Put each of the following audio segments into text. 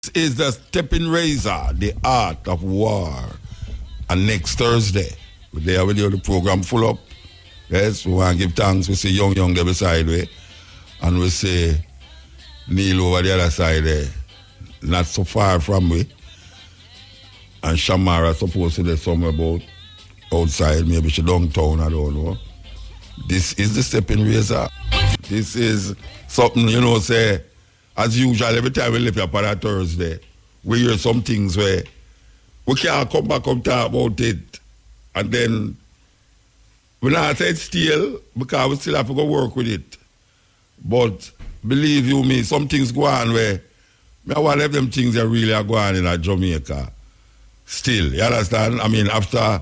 This is the Steppin Razor, the art of war. And next Thursday, we're there with you, the program full up. Yes, we want to give thanks. We see young there beside way. And we see Neil over the other side there, not so far from me. And Shamara supposed to be somewhere about outside, maybe she downtown, I don't know. This is the Steppin Razor. This is something, say, as usual, every time we live up on a Thursday, we hear some things where we can't come back and talk about it. And then we not say it's still because we still have to go work with it. But believe you me, some things go on where I want to them things that really are going on in Jamaica. Still, you understand? I mean, after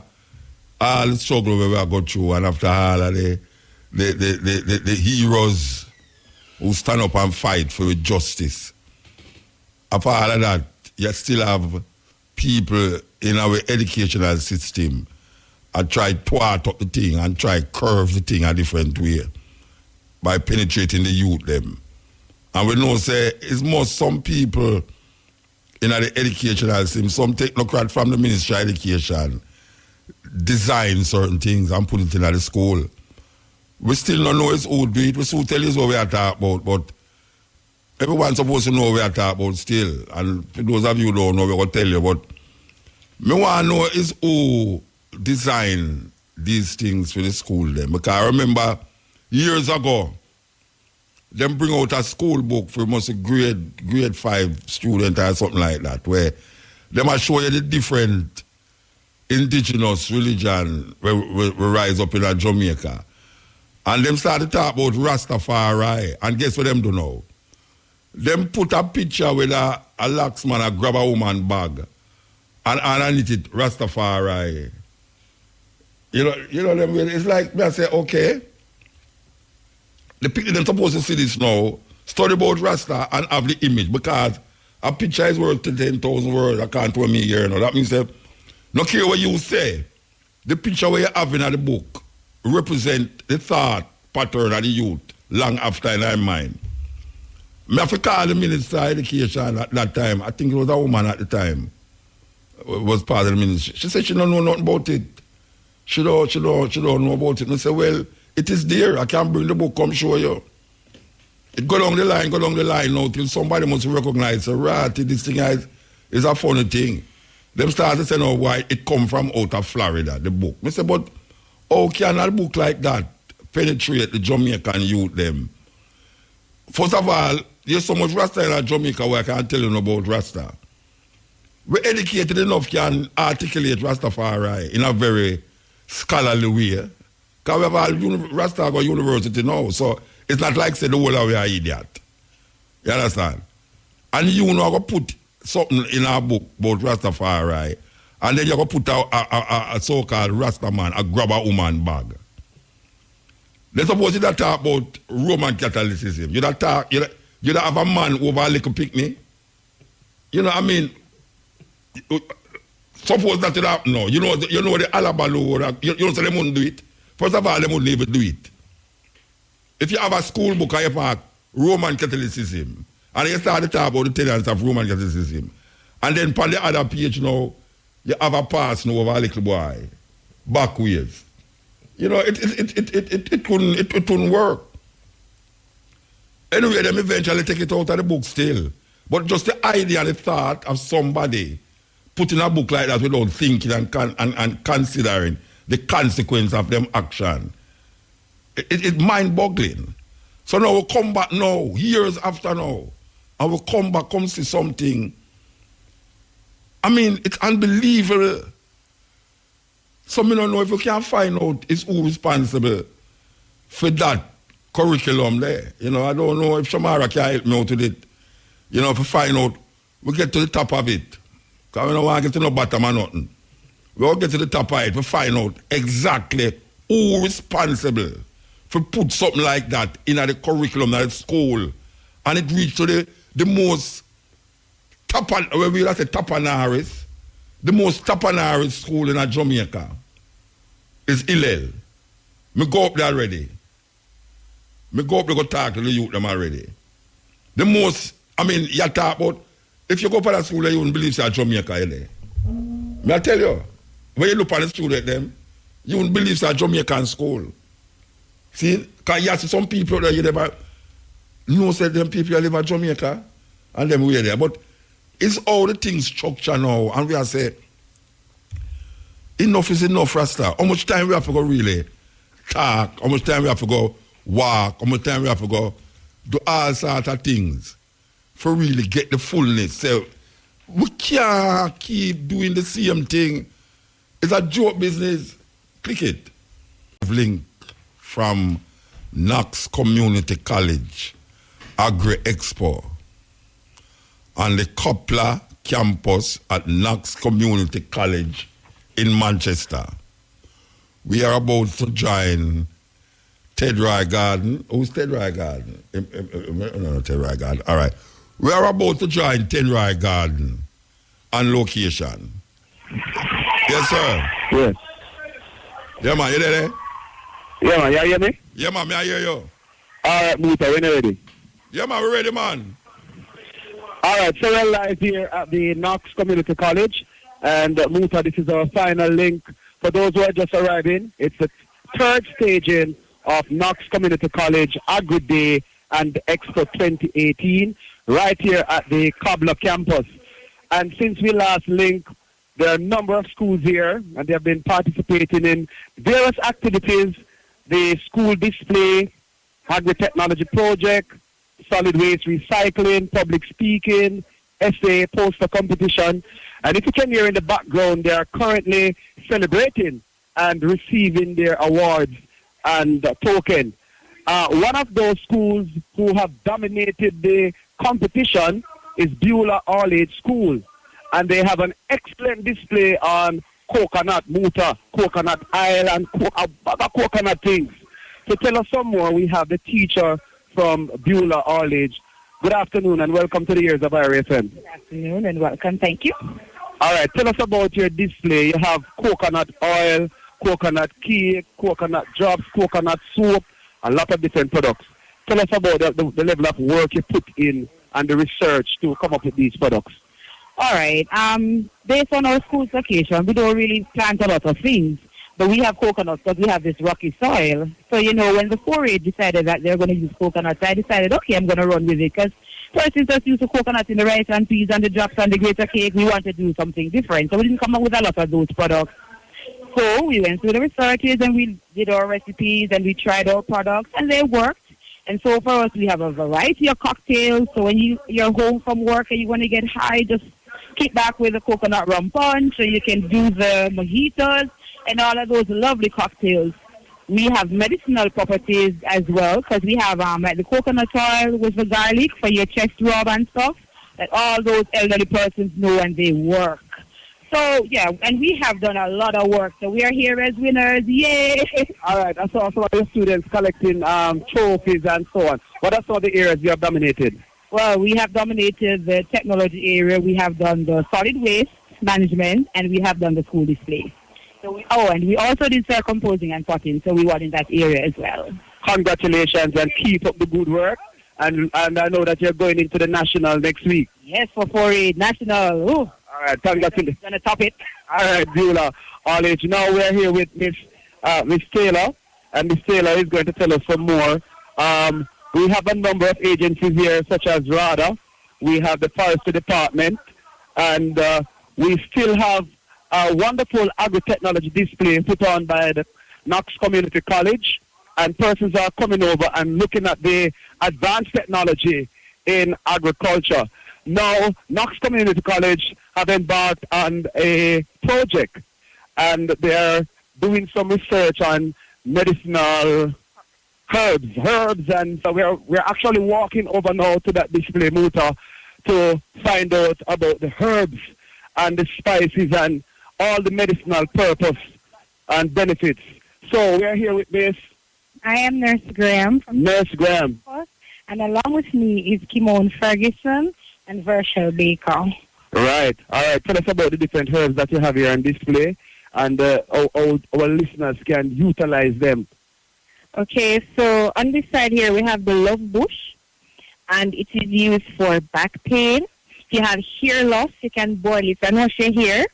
all the struggle we have got through and after all of the heroes who stand up and fight for justice. After all of that, you still have people in our educational system and try to thwart up the thing and try to curve the thing a different way by penetrating the youth them. And we know say it's more some people in the educational system, some technocrat from the Ministry of Education design certain things and put it in the school. We still don't know it's who do it. We still tell you what we are talking about, but everyone's supposed to know what we are talking about still. And for those of you who don't know, we're going to tell you. But me want to know is who design these things for the school then. Because I remember years ago, them bring out a school book for most grade 5 student or something like that, where they might show you the different indigenous religion where rise up in Jamaica. And them start to talk about Rastafari. And guess what them do now? Them put a picture with a laxman a grab a woman bag. And underneath it, Rastafari. You know them, it's like, I say, okay. The people them supposed to see this now, study about Rasta and have the image. Because a picture is worth 10,000 words. I can't tell me here. That means that, no care what you say, the picture where you have in the book represent the thought pattern of the youth long after in their mind. I have to call the Minister of Education at that time. I think it was a woman at the time. Was part of the ministry. She said she don't know nothing about it. She don't know about it. And I said, well, it is there. I can bring the book, come show you. It go down the line now till somebody must recognize this thing is a funny thing. Them start to say, no, why it come from out of Florida, the book. I said, but how can a book like that penetrate the Jamaican youth them? First of all, there's so much Rasta in Jamaica where I can't tell you about Rasta. We're educated enough can articulate Rastafari in a very scholarly way. Because we have all Rasta go university now, so it's not like say the whole of we are idiot. You understand? And you know go put something in our book about Rastafari, and then you go put a so-called Rasta man, a grab a woman bag. Then suppose you talk about Roman Catholicism. You don't have a man over a little picnic. You know what I mean? Suppose that it happen now. You know the Alabalu, you know so they wouldn't do it. First of all, they wouldn't even do it. If you have a school book and you have Roman Catholicism, and you start to talk about the tenets of Roman Catholicism, and then on the other page now, you have a pass now over a little boy, backwards. You know, it couldn't work. Anyway, them eventually take it out of the book still. But just the idea and the thought of somebody putting a book like that without thinking and considering the consequence of them action, it's mind-boggling. So now we come back now, years after now, and we come see something. I mean, it's unbelievable. So I don't know if you can find out is who responsible for that curriculum there. You know, I don't know if Shamara can help me out with it. You know, if we find out, we get to the top of it. Because we don't want to get to no bottom or nothing. We'll get to the top of it, we find out exactly who responsible for put something like that in the curriculum at school. And it reached to the most tapanaris, the most tapanaris school in Jamaica is Hillel. Me go up there already. Me go up there go talk to the youth them already. The most, I mean, you talk about If you go for that school, you wouldn't believe it's Jamaica there. May I tell you? When you look at the student them, you wouldn't believe it's a Jamaican school. See, because you see some people that you never know say them people live in Jamaica and them way there. But it's all the things structure now, and we are say enough is enough, Rasta. How much time we have to go really talk? How much time we have to go walk? How much time we have to go do all sorts of things for really get the fullness? So we can't keep doing the same thing. It's a joke business. Click it. Link from Knox Community College Agri Expo on the Coupler campus at Knox Community College in Manchester. We are about to join Ted Roy Garden. Who's Ted Roy Garden? No, Ted Roy Garden. All right. We are about to join Ted Roy Garden on location. Yes, sir. Yes. Yeah, man, you there? Yeah, man, you hear me? Yeah, man, I hear you. All right, Muta, when you ready? Yeah, man, we're ready, man. All right, so we're live here at the Knox Community College. And Muta, this is our final link. For those who are just arriving, it's the third staging of Knox Community College Agri Day and Expo 2018 right here at the Cobbler campus. And since we last linked, there are a number of schools here, and they have been participating in various activities: the school display, agri-technology project, solid waste recycling, public speaking, essay, poster competition. And if you can hear in the background, they are currently celebrating and receiving their awards and token. One of those schools who have dominated the competition is Beulah All-Age School. And they have an excellent display on coconut, Muta, coconut oil, and other coconut things. To tell us some more, we have the teacher from Beulah All-Age. Good afternoon and welcome to the Ears of RFM. Good afternoon and welcome. Thank you. All right, tell us about your display. You have coconut oil, coconut cake, coconut drops, coconut soap, a lot of different products. Tell us about the level of work you put in and the research to come up with these products. All right. Based on our school's location, we don't really plant a lot of things, but we have coconuts because we have this rocky soil. So, you know, when the 4-H decided that they're going to use coconuts, I decided, okay, I'm going to run with it because first we just used the coconuts in the rice and peas and the drops and the greater cake. We wanted to do something different. So we didn't come up with a lot of those products. So we went through the researches and we did our recipes and we tried our products and they worked. And so for us, we have a variety of cocktails. So when you're home from work and you want to get high, just kick back with a coconut rum punch, so you can do the mojitos and all of those lovely cocktails. We have medicinal properties as well because we have like the coconut oil with the garlic for your chest rub and stuff that all those elderly persons know and they work. So, yeah, and we have done a lot of work. So we are here as winners. Yay! All right, I saw some of your students collecting trophies and so on. What are some of the areas you have dominated? Well, we have dominated the technology area. We have done the solid waste management, and we have done the school display. So and we also did composing and potting, so we were in that area as well. Congratulations, and keep up the good work. And I know that you're going into the national next week. Yes, for 4-H national. Ooh. All right, congratulations. Gonna top it. All right, Beulah All-Age. Now we're here with Miss Taylor, and Miss Taylor is going to tell us some more. We have a number of agencies here, such as RADA. We have the Forestry Department, and we still have a wonderful agri-technology display put on by the Knox Community College, and persons are coming over and looking at the advanced technology in agriculture. Now, Knox Community College have embarked on a project, and they're doing some research on medicinal herbs, and so we're actually walking over now to that display, Muta, to find out about the herbs and the spices and all the medicinal purpose and benefits. So we're here with Miss. I am Nurse Graham. Nurse Graham. And along with me is Kimone Ferguson and Virgil Baker. Right. All right. Tell us about the different herbs that you have here on display and how our listeners can utilize them. Okay, so on this side here we have the love bush, and it is used for back pain. If you have hair loss, you can boil it and wash your hair.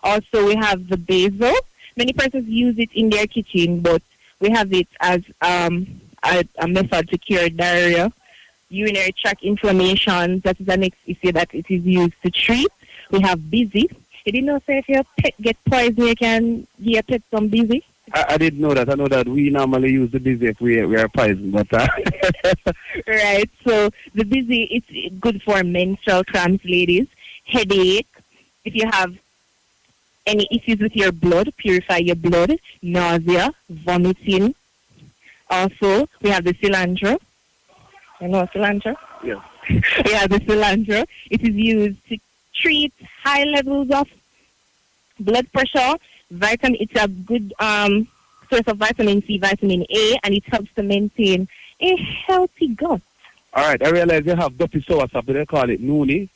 Also, we have the basil. Many persons use it in their kitchen, but we have it as a method to cure diarrhea, urinary tract inflammation. That is the next issue that it is used to treat. We have busy. You didn't know, say, if your pet get poison, you can give your pet some busy? I didn't know that. I know that we normally use the busy if we are poisoned, but right. So the busy, it's good for menstrual cramps, ladies, headache. If you have any issues with your blood, purify your blood, nausea, vomiting. Also, we have the cilantro. You know cilantro? yeah. We have the cilantro. It is used to treat high levels of blood pressure. It's a good source of vitamin C, vitamin A, and it helps to maintain a healthy gut. All right, I realize you have duppy soursop, they call it noni.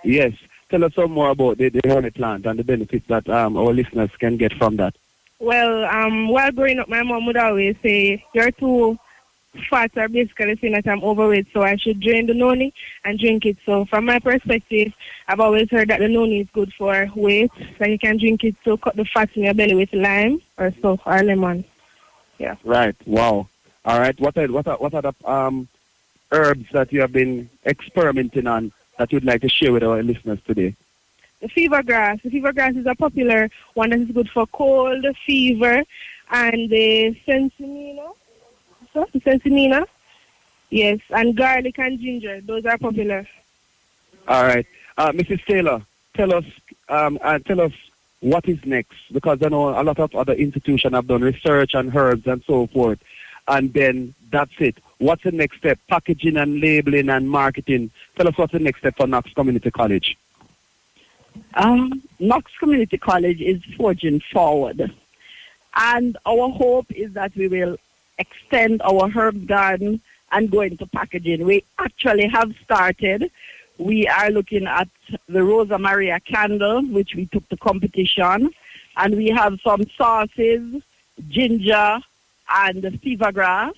Yes. Tell us some more about the honey plant and the benefits that our listeners can get from that. Well, while growing up, my mom would always say, you're too fat, or basically saying that I'm overweight, so I should drain the noni and drink it. So from my perspective, I've always heard that the noni is good for weight, so you can drink it to cut the fat in your belly with lime or so, or lemon. Yeah. Right. Wow. All right. What are the herbs that you have been experimenting on that you'd like to share with our listeners today? The fever grass. The fever grass is a popular one that is good for cold, fever, and the sensimina. The sensimina. Yes, and garlic and ginger. Those are popular. All right. Mrs. Taylor, tell us what is next, because I know a lot of other institutions have done research on herbs and so forth, and then that's it. What's the next step? Packaging and labeling and marketing. Tell us what's the next step for Knox Community College. Knox Community College is forging forward, and our hope is that we will extend our herb garden and go into packaging. We actually have started. We are looking at the Rosa Maria candle, which we took to competition, and we have some sauces, ginger, and the fever grass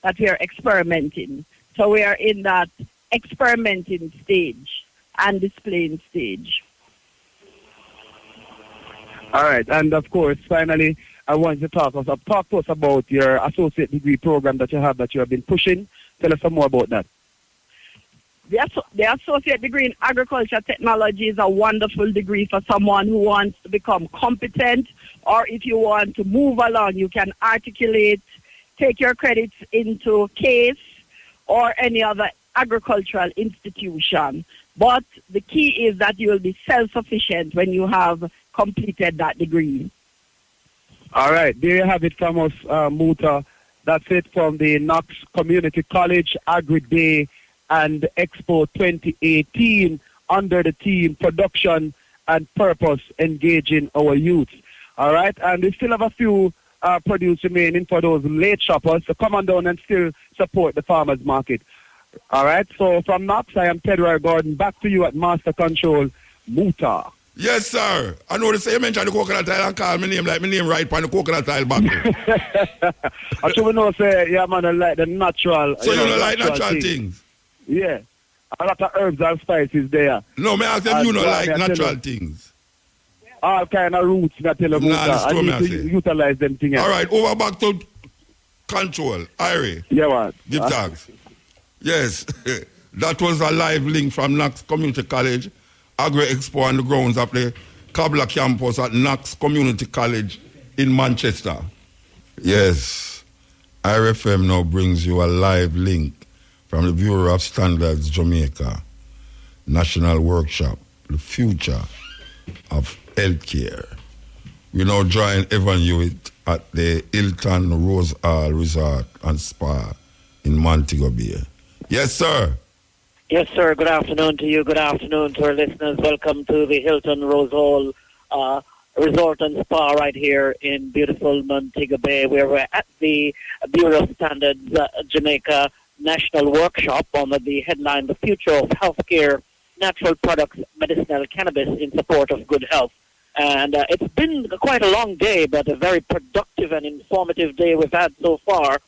that we are experimenting. So we are in that experimenting stage and displaying stage. All right, and of course, finally, I want you to talk to us about your associate degree program that you have been pushing. Tell us some more about that. The associate degree in agriculture technology is a wonderful degree for someone who wants to become competent, or if you want to move along, you can articulate, take your credits into CASE or any other agricultural institution. But the key is that you will be self-sufficient when you have completed that degree. All right, there you have it from us, Muta. That's it from the Knox Community College Agri Day and Expo 2018 under the theme Production and Purpose Engaging Our Youth. All right, and we still have a few produce remaining for those late shoppers, so come on down and still support the farmers market. All right, so from Knox, I am Tedroy Gordon. Back to you at Master Control, Muta. Yes, sir. I know you mentioned the coconut oil and call my name like my name right on the coconut oil bottle. I should know say, yeah, man, I like the natural. So you don't like natural things? Yeah. A lot of herbs and spices there. No, may I ask them you don't like natural things? All kind of roots that tell them I need to utilize them things. All right, over back to control. Irie. Yeah, what? Give thanks. Yes, that was a live link from Knox Community College Agri Expo on the grounds of the Kabla campus at Knox Community College in Manchester. Yes, IRFM now brings you a live link from the Bureau of Standards Jamaica National Workshop, the future of healthcare. We now join Evan Hewitt at the Hilton Rose Hall Resort and Spa in Montego Bay. Yes, sir. Yes, sir. Good afternoon to you. Good afternoon to our listeners. Welcome to the Hilton Rose Hall Resort and Spa right here in beautiful Montego Bay, where we're at the Bureau of Standards Jamaica National Workshop under the headline, The Future of Healthcare, Natural Products, Medicinal Cannabis in Support of Good Health. And it's been quite a long day, but a very productive and informative day we've had so far,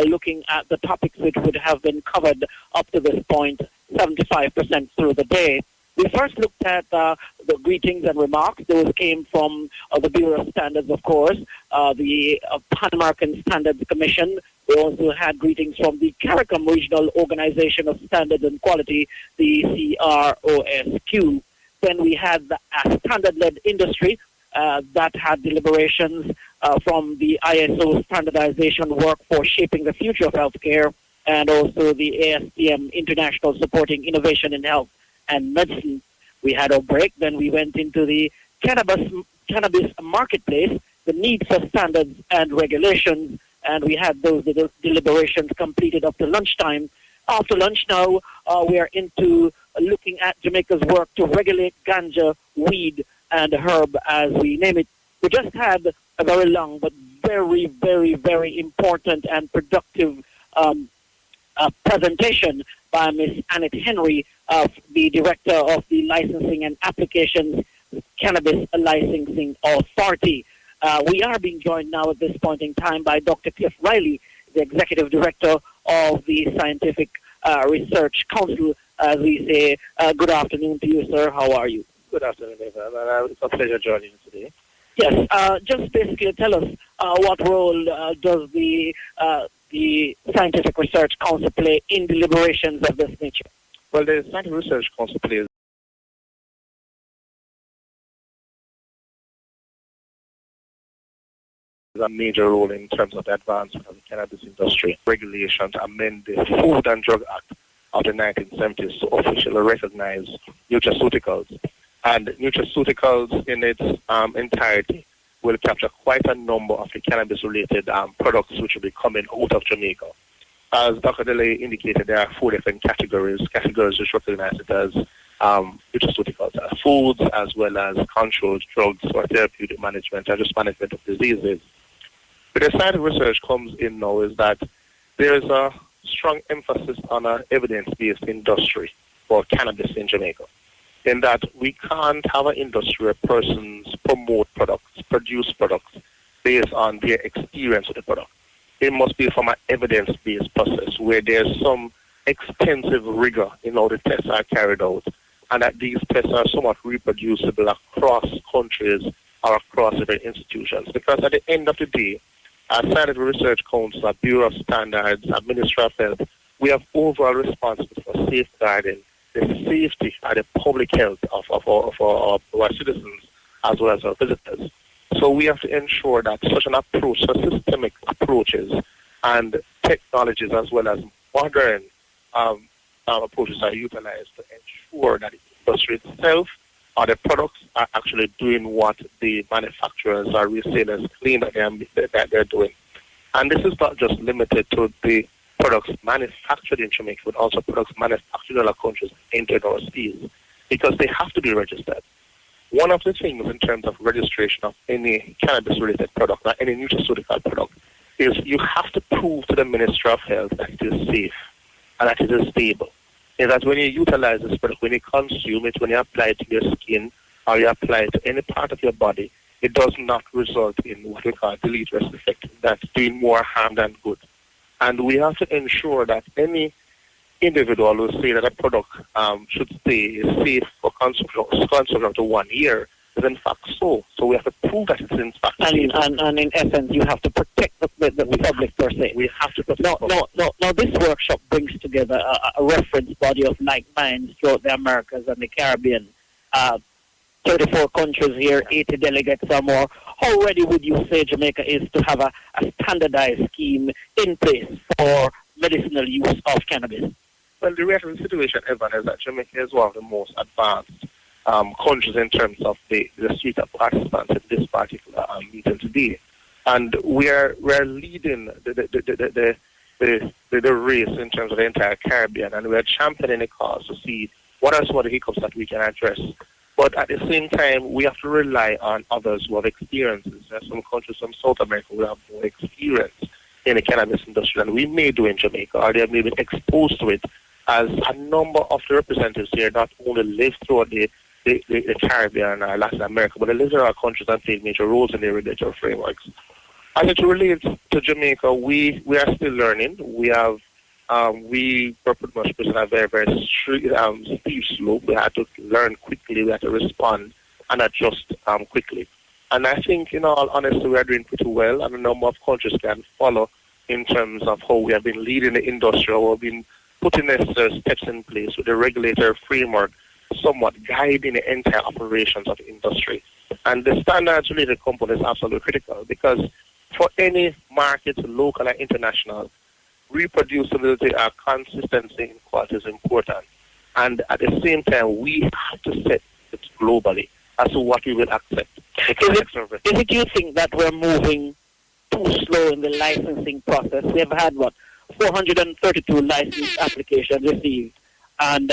looking at the topics which would have been covered up to this point 75% through the day. We first looked at the greetings and remarks. Those came from the Bureau of Standards, of course, the Pan-American Standards Commission. We also had greetings from the CARICOM Regional Organization of Standards and Quality, the CROSQ. Then we had the standard-led industry that had deliberations from the ISO standardization work for shaping the future of healthcare, and also the ASTM International Supporting Innovation in Health and Medicine. We had a break. Then we went into the cannabis marketplace, the need for standards and regulations, and we had those deliberations completed up to lunchtime. After lunch now, we are into looking at Jamaica's work to regulate ganja, weed, and herb, as we name it. We just had a very long but very, very, very important and productive presentation by Ms. Annette Henry, the Director of the Licensing and Applications Cannabis Licensing Authority. We are being joined now at this point in time by Dr. Cliff Riley, the Executive Director of the Scientific Research Council. As we say, good afternoon to you, sir. How are you? Good afternoon, Evan. It's a pleasure joining you today. Yes, just basically tell us what role does the Scientific Research Council play in deliberations of this nature? Well, the Scientific Research Council plays a major role in terms of the advancement of the cannabis industry. Regulations amend the Food and Drug Act of the 1970s to officially recognize nutraceuticals. And nutraceuticals in its entirety will capture quite a number of the cannabis-related products which will be coming out of Jamaica. As Dr. DeLay indicated, there are 4 different categories which recognize it as nutraceuticals, foods, as well as controlled drugs for therapeutic management and just management of diseases. Where the scientific research comes in now is that there is a strong emphasis on an evidence-based industry for cannabis in Jamaica, in that we can't have an industry where persons promote products, produce products based on their experience with the product. It must be from an evidence-based process where there's some extensive rigor in how the tests are carried out, and that these tests are somewhat reproducible across countries or across different institutions. Because at the end of the day, our Scientific Research Council, our Bureau of Standards, our Ministry of Health, we have overall responsibility for safeguarding the safety and the public health of our citizens as well as our visitors. So we have to ensure that such an approach, so systemic approaches and technologies as well as modern approaches are utilized to ensure that the industry itself or the products are actually doing what the manufacturers or resellers claim that they're doing. And this is not just limited to the products manufactured in Jamaica, but also products manufactured in other countries entered overseas, because they have to be registered. One of the things in terms of registration of any cannabis-related product or any nutraceutical product is you have to prove to the Ministry of Health that it is safe and that it is stable. And that when you utilize this product, when you consume it, when you apply it to your skin or you apply it to any part of your body, it does not result in what we call deleterious effect, that's doing more harm than good. And we have to ensure that any individual who say that a product should stay safe for consumption up to 1 year is in fact so. So we have to prove that it's in fact safe. And in essence, you have to protect the public per se. We have to protect the public. Now, this workshop brings together a reference body of like minds throughout the Americas and the Caribbean. 34 countries here, 80 delegates or more. How ready would you say Jamaica is to have a standardized scheme in place for medicinal use of cannabis? Well, the reality of the situation, Evan, is that Jamaica is one of the most advanced countries in terms of the suite of participants in this particular meeting today. And we're leading the race in terms of the entire Caribbean, and we're championing the cause to see what are some of the hiccups that we can address. But at the same time, we have to rely on others who have experiences. There are some countries from South America who have more experience in the cannabis industry than we may do in Jamaica, or they may be exposed to it, as a number of the representatives here not only live throughout the Caribbean or Latin America, but they live in our countries and play major roles in their regulatory frameworks. As it relates to Jamaica, we are still learning. We have we were pretty much put on a very, very steep slope. We had to learn quickly. We had to respond and adjust quickly. And I think, in all honesty, we are doing pretty well, and a number of countries can follow in terms of how we have been leading the industry, or we've been putting necessary steps in place with the regulatory framework somewhat guiding the entire operations of the industry. And the standards-related component is absolutely critical, because for any market, local and international, reproducibility and consistency in quality is important. And at the same time, we have to set it globally as to what we will accept. Is it you think that we're moving too slow in the licensing process? We have had, 432 license applications received. And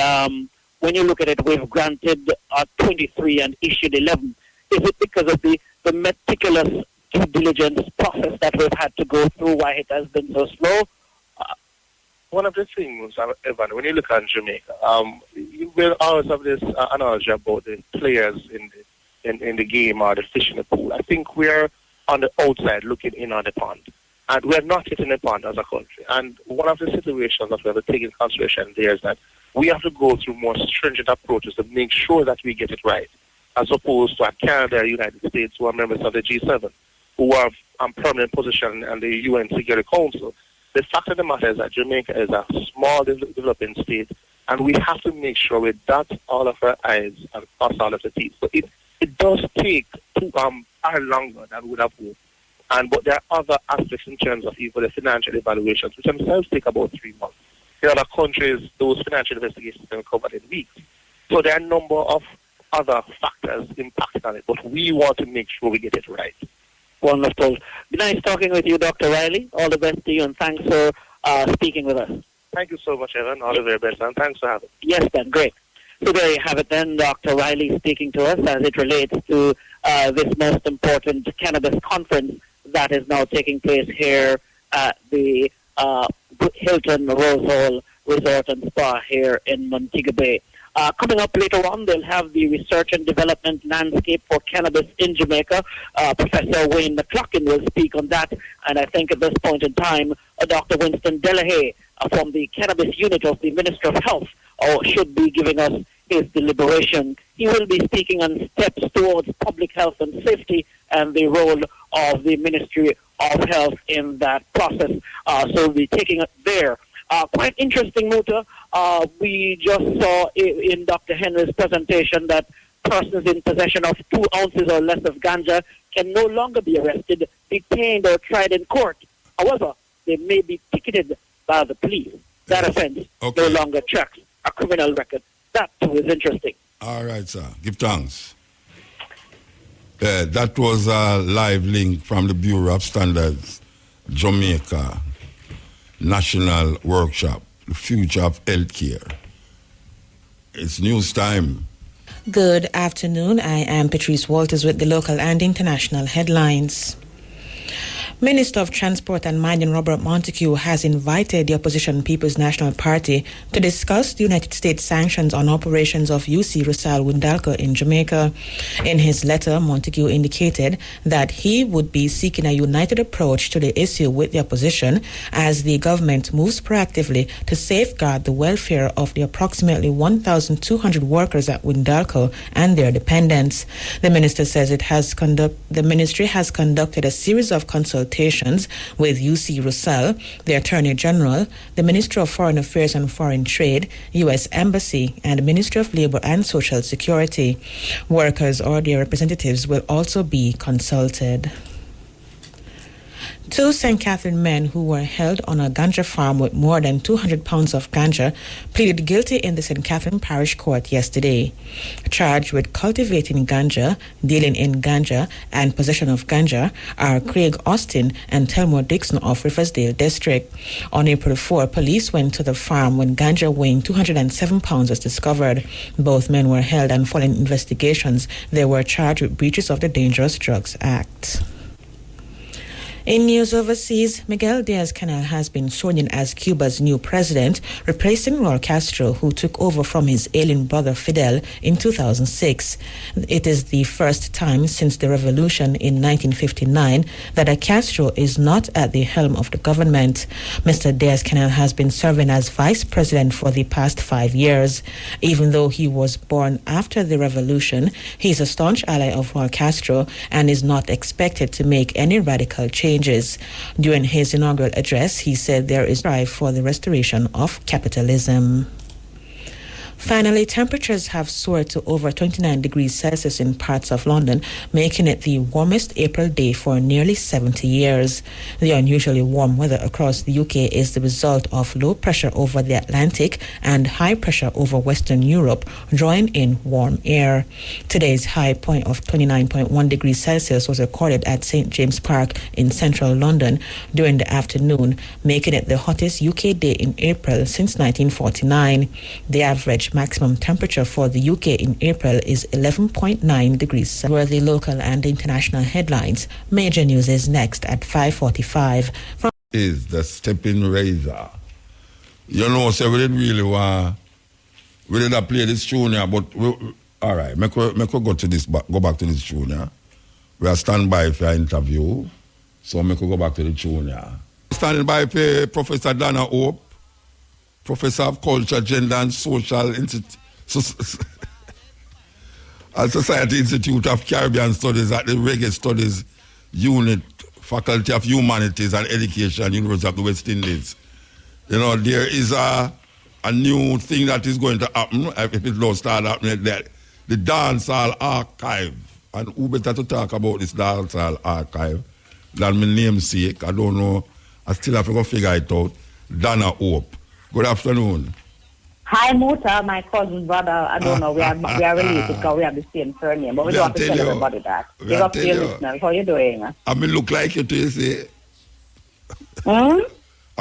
when you look at it, we've granted 23 and issued 11. Is it because of the meticulous due diligence process that we've had to go through why it has been so slow? One of the things, Evan, when you look at Jamaica, you will always have this analogy about the players in the game or the fish in the pool. I think we're on the outside looking in on the pond, and we're not yet in the pond as a country. And one of the situations that we have to take into consideration there is that we have to go through more stringent approaches to make sure that we get it right, as opposed to Canada and the United States, who are members of the G7, who have a permanent position in the UN Security Council. The fact of the matter is that Jamaica is a small developing state, and we have to make sure we dot all of our I's and cross all of the T's. So it does take far longer than we would have hoped. But there are other aspects in terms of even the financial evaluations, which themselves take about 3 months. In other countries, those financial investigations are covered in weeks. So there are a number of other factors impacting on it, but we want to make sure we get it right. Wonderful. Be nice talking with you, Dr. Riley. All the best to you, and thanks for speaking with us. Thank you so much, Evan. All the very best, and thanks for having me. Yes, then. Great. So there you have it then, Dr. Riley speaking to us as it relates to this most important cannabis conference that is now taking place here at the Hilton Rose Hall Resort and Spa here in Montego Bay. Coming up later on, they'll have the research and development landscape for cannabis in Jamaica. Professor Wayne McLaughlin will speak on that. And I think at this point in time, Dr. Winston Delahaye from the cannabis unit of the Ministry of Health should be giving us his deliberation. He will be speaking on steps towards public health and safety and the role of the Ministry of Health in that process. So we'll be taking it there. Quite interesting, Muta. We just saw in Dr. Henry's presentation that persons in possession of 2 ounces or less of ganja can no longer be arrested, detained, or tried in court. However, they may be ticketed by the police. That offense no longer tracks a criminal record. That, too, is interesting. All right, sir. Give thanks. That was a live link from the Bureau of Standards, Jamaica National Workshop, the future of healthcare. It's news time. Good afternoon. I am Patrice Walters with the local and international headlines. Minister of Transport and Mining Robert Montague has invited the opposition People's National Party to discuss the United States sanctions on operations of UC Rusal Windalco in Jamaica. In his letter, Montague indicated that he would be seeking a united approach to the issue with the opposition as the government moves proactively to safeguard the welfare of the approximately 1,200 workers at Windalco and their dependents. The minister says the ministry has conducted a series of consultations with UC Rusal, the Attorney General, the Ministry of Foreign Affairs and Foreign Trade, U.S. Embassy, and the Ministry of Labor and Social Security. Workers or their representatives will also be consulted. 2 St. Catherine men who were held on a ganja farm with more than 200 pounds of ganja pleaded guilty in the St. Catherine Parish Court yesterday. Charged with cultivating ganja, dealing in ganja, and possession of ganja are Craig Austin and Telmore Dixon of Riversdale District. On April 4, police went to the farm when ganja weighing 207 pounds was discovered. Both men were held, and following investigations, they were charged with breaches of the Dangerous Drugs Act. In news overseas, Miguel Diaz-Canel has been sworn in as Cuba's new president, replacing Raul Castro, who took over from his ailing brother Fidel in 2006. It is the first time since the revolution in 1959 that a Castro is not at the helm of the government. Mr. Diaz-Canel has been serving as vice president for the past 5 years. Even though he was born after the revolution, he is a staunch ally of Raul Castro and is not expected to make any radical changes. During his inaugural address, he said there is drive for the restoration of capitalism. Finally, temperatures have soared to over 29 degrees Celsius in parts of London, making it the warmest April day for nearly 70 years. The unusually warm weather across the UK is the result of low pressure over the Atlantic and high pressure over Western Europe, drawing in warm air. Today's high point of 29.1 degrees Celsius was recorded at St. James Park in central London during the afternoon, making it the hottest UK day in April since 1949. The average maximum temperature for the UK in April is 11.9 degrees. Were the local and international headlines. Major news is next at 5:45. Is the Steppin Razor. You know, so we didn't really want. We didn't play this tune here, but all right. Make go to this. Go back to this tune here. We are standing by for our interview, so make go back to the tune here. Standing by for Professor Dana Hope, Professor of Culture, Gender and Social at Society Institute of Caribbean Studies at the Reggae Studies Unit, Faculty of Humanities and Education, University of the West Indies. You know, there is a new thing that is going to happen, if it don't start happening, that the Dancehall Archive. And who better to talk about this Dancehall Archive than my namesake? I don't know. I still have to go figure it out. Dana Hope. Good afternoon. Hi, Muta, my cousin, brother. I don't know. We are related because we have the same surname, but we don't have to tell everybody that. Give up to your listeners. How you doing? I mean, look like you too, you see. I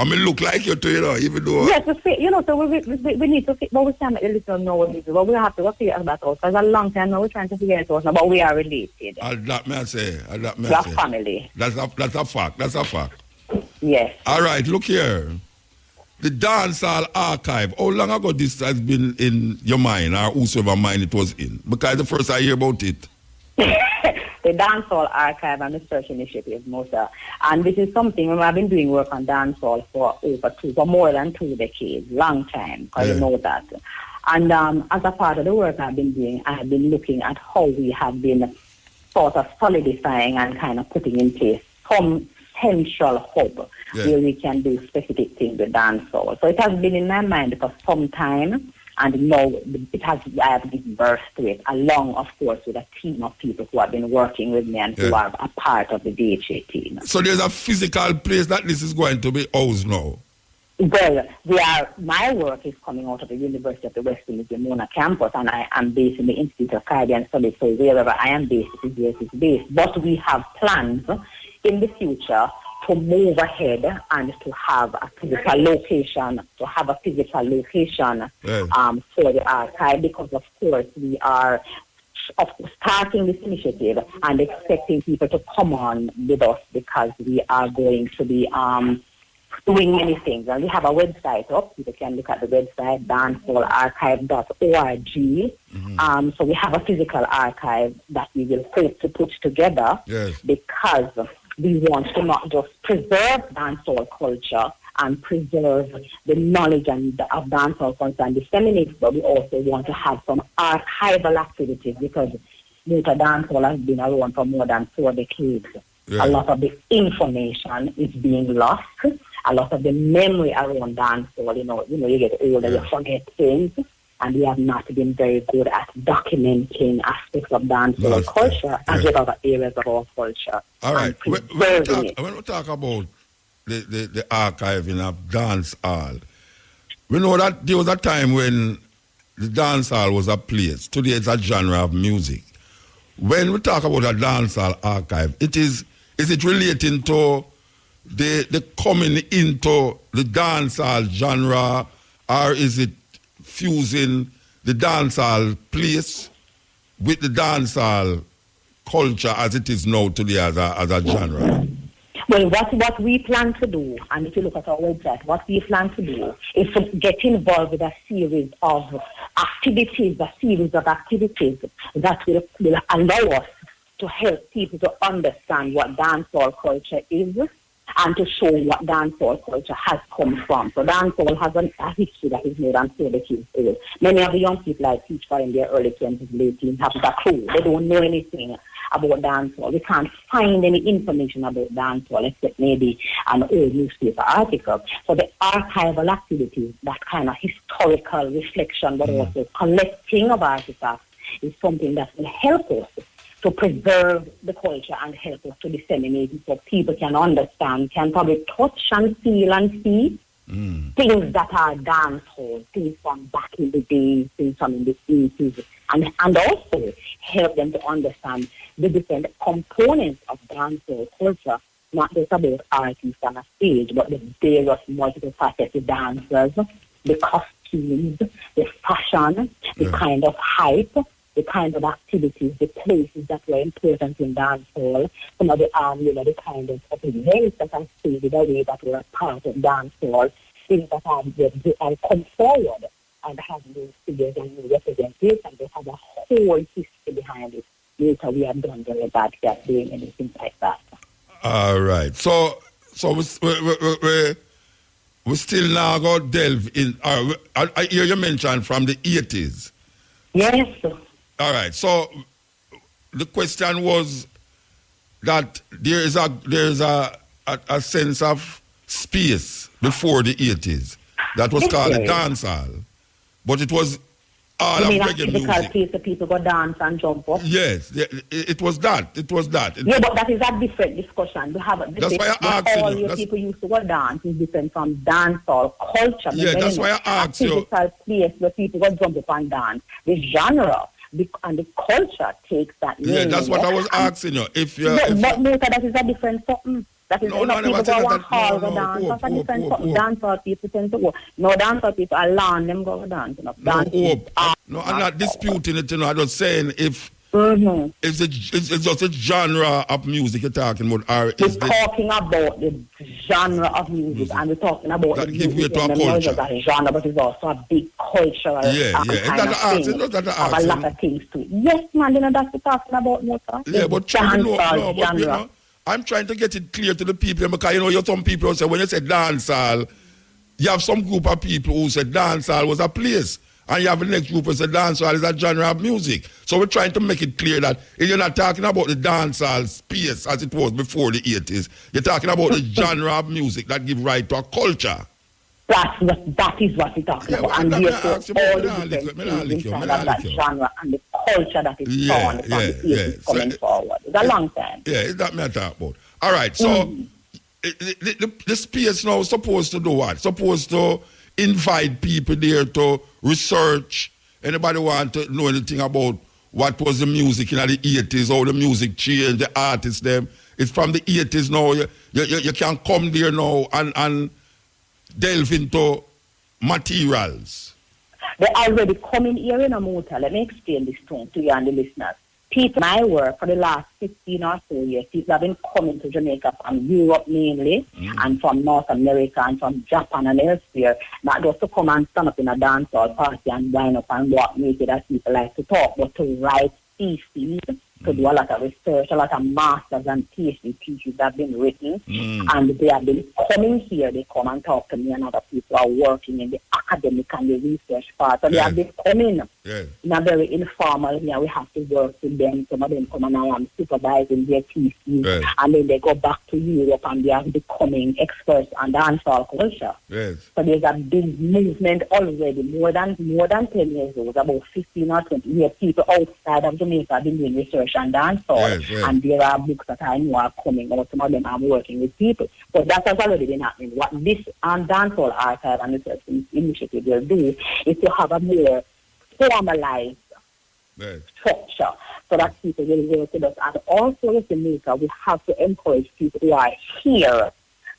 mean, look like you too, you know, even though... Yes, you know, so we need to... But we can't let the listeners know what we do. But we have to figure that out. Because a long time now, we're trying to figure it out now, but we are related. That may I say. We are family. That's a fact. That's a fact. Yes. All right, look here. The Dancehall Archive, how long ago this has been in your mind, or whosoever mind it was in? Because the first I hear about it. The Dancehall Archive and Research Initiative, Musa. And this is something, I've been doing work on dancehall for more than 2 decades, long time, because you know that. And as a part of the work I've been doing, I have been looking at how we have been sort of solidifying and kind of putting in place some central hub where we can do specific things with dancehall. So it has been in my mind for some time, and now I have given birth to it, along, of course, with a team of people who have been working with me and who are a part of the DHA team. So there's a physical place that this is going to be housed now? Well, my work is coming out of the University of the West Indies, the Mona campus, and I am based in the Institute of Caribbean Studies, so wherever I am based, it is where it is based. But we have plans in the future to move ahead and to have a physical location, for the archive, because of course we are starting this initiative and expecting people to come on with us, because we are going to be doing many things. And we have a website up. People can look at the website, dancehallarchive.org. So we have a physical archive that we will hope to put together, because we want to not just preserve dancehall culture and preserve the knowledge of dancehall culture and disseminate it, but we also want to have some archival activities, because Muta dancehall has been around for more than 4 decades. A lot of the information is being lost. A lot of the memory around dancehall, you know, you get older, you forget things, and we have not been very good at documenting aspects of dancehall culture and other areas of our culture. All right. When we talk about the archiving of dancehall, we know that there was a time when the dancehall was a place. Today it's a genre of music. When we talk about a dancehall archive, is it relating to the coming into the dancehall genre, or is it fusing the dancehall place with the dancehall culture as it is now today as a genre? Well, what we plan to do, and if you look at our website, what we plan to do is to get involved with a series of activities that will allow us to help people to understand what dancehall culture is and to show what dancehall culture has come from. So dancehall has a history that is more than 30 years old. Many of the young people I teach are in their early 20s, late teens, haven't a clue. They don't know anything about dancehall. We can't find any information about dancehall except maybe an old newspaper article. So the archival activities, that kind of historical reflection, but also collecting of artifacts, is something that will help us to preserve the culture and help us to disseminate it so people can understand, can probably touch and feel and see things that are dancehall, things from back in the days, things from in the 80s, and also help them to understand the different components of dancehall culture, not just about artists on a stage, but the various multiple-faceted dancers, the costumes, the fashion, the kind of hype, the kind of activities, the places that were important in dancehall, some of the the kind of events that are stated away that were part of dancehall, things that are come forward and have new figures and new representation. They have a whole history behind it. Later we have done very bad at doing anything like that. All right. So we still now go delve in. I hear you mention from the 80s. Yes. All right. So the question was that there is a sense of space before the 80s that was called a dance hall, but it was all of reggae music. Place that people go dance and jump up. Yes, it was that. It was that. But that is a different discussion. We have that's why I asked you. All your people used to go dance is different from dancehall culture. Yeah, that's why I asked you. A physical place where people go jump up and dance. The genre and the culture takes that name. Yeah, that's what I was asking you. But that is a different something. That is people go one hall go dance. That's a different something. Dancehall people tend to go. No, dancehall people alone them go dance. No, I'm not disputing it. I'm just saying if it's just a genre of music you're talking about. We're talking about the genre of music, and we're talking about that the give way music to a culture. As a genre, but it's also a big cultural kind of thing. Have a lot of things to it. Yes, man, that's what we're talking about, Mota. Yeah, but I'm trying to get it clear to the people because you some people who say when you say dancehall, you have some group of people who say dancehall was a place. And you have the next group who say dancehall is a genre of music. So we're trying to make it clear that you're not talking about the dancehall space as it was before the 80s. You're talking about the genre of music that give right to a culture. That is what we're talking about. And therefore, all the different things inside of that genre and the culture that is found from the 80s coming forward. It's a long time. Yeah, it's that me I talk about. All right, so the space now is supposed to do what? Supposed to invite people there to research. Anybody want to know anything about what was the music in the 80s, how the music changed, the artists them? It's from the 80s now. You can come there now and delve into materials. They already coming here in a motor. Let me explain this to you and the listeners. People in my work for the last 15 or so years, people have been coming to Jamaica from Europe mainly, and from North America and from Japan and elsewhere, not just to come and stand up in a dancehall party and wind up and walk naked as people like to talk, but to write theses, to do a lot of research, a lot of masters and PhD theses have been written, and they have been coming here. They come and talk to me, and other people are working in the academic and the research part. So they have been coming in a very informal way. We have to work with them. Some of them come and I am supervising their theses, and then they go back to Europe and they are becoming experts on dancehall culture. So there's a big movement already, more than 10 years old, about 15 or 20 years. People outside of Jamaica have been doing research and dancehall, and there are books that I know are coming out. Some of them are working with people. So that has already been happening. What this dancehall archive and research initiative will do is to have a more formalized structure so that people will work with us. And also with Jamaica, we have to encourage people who are here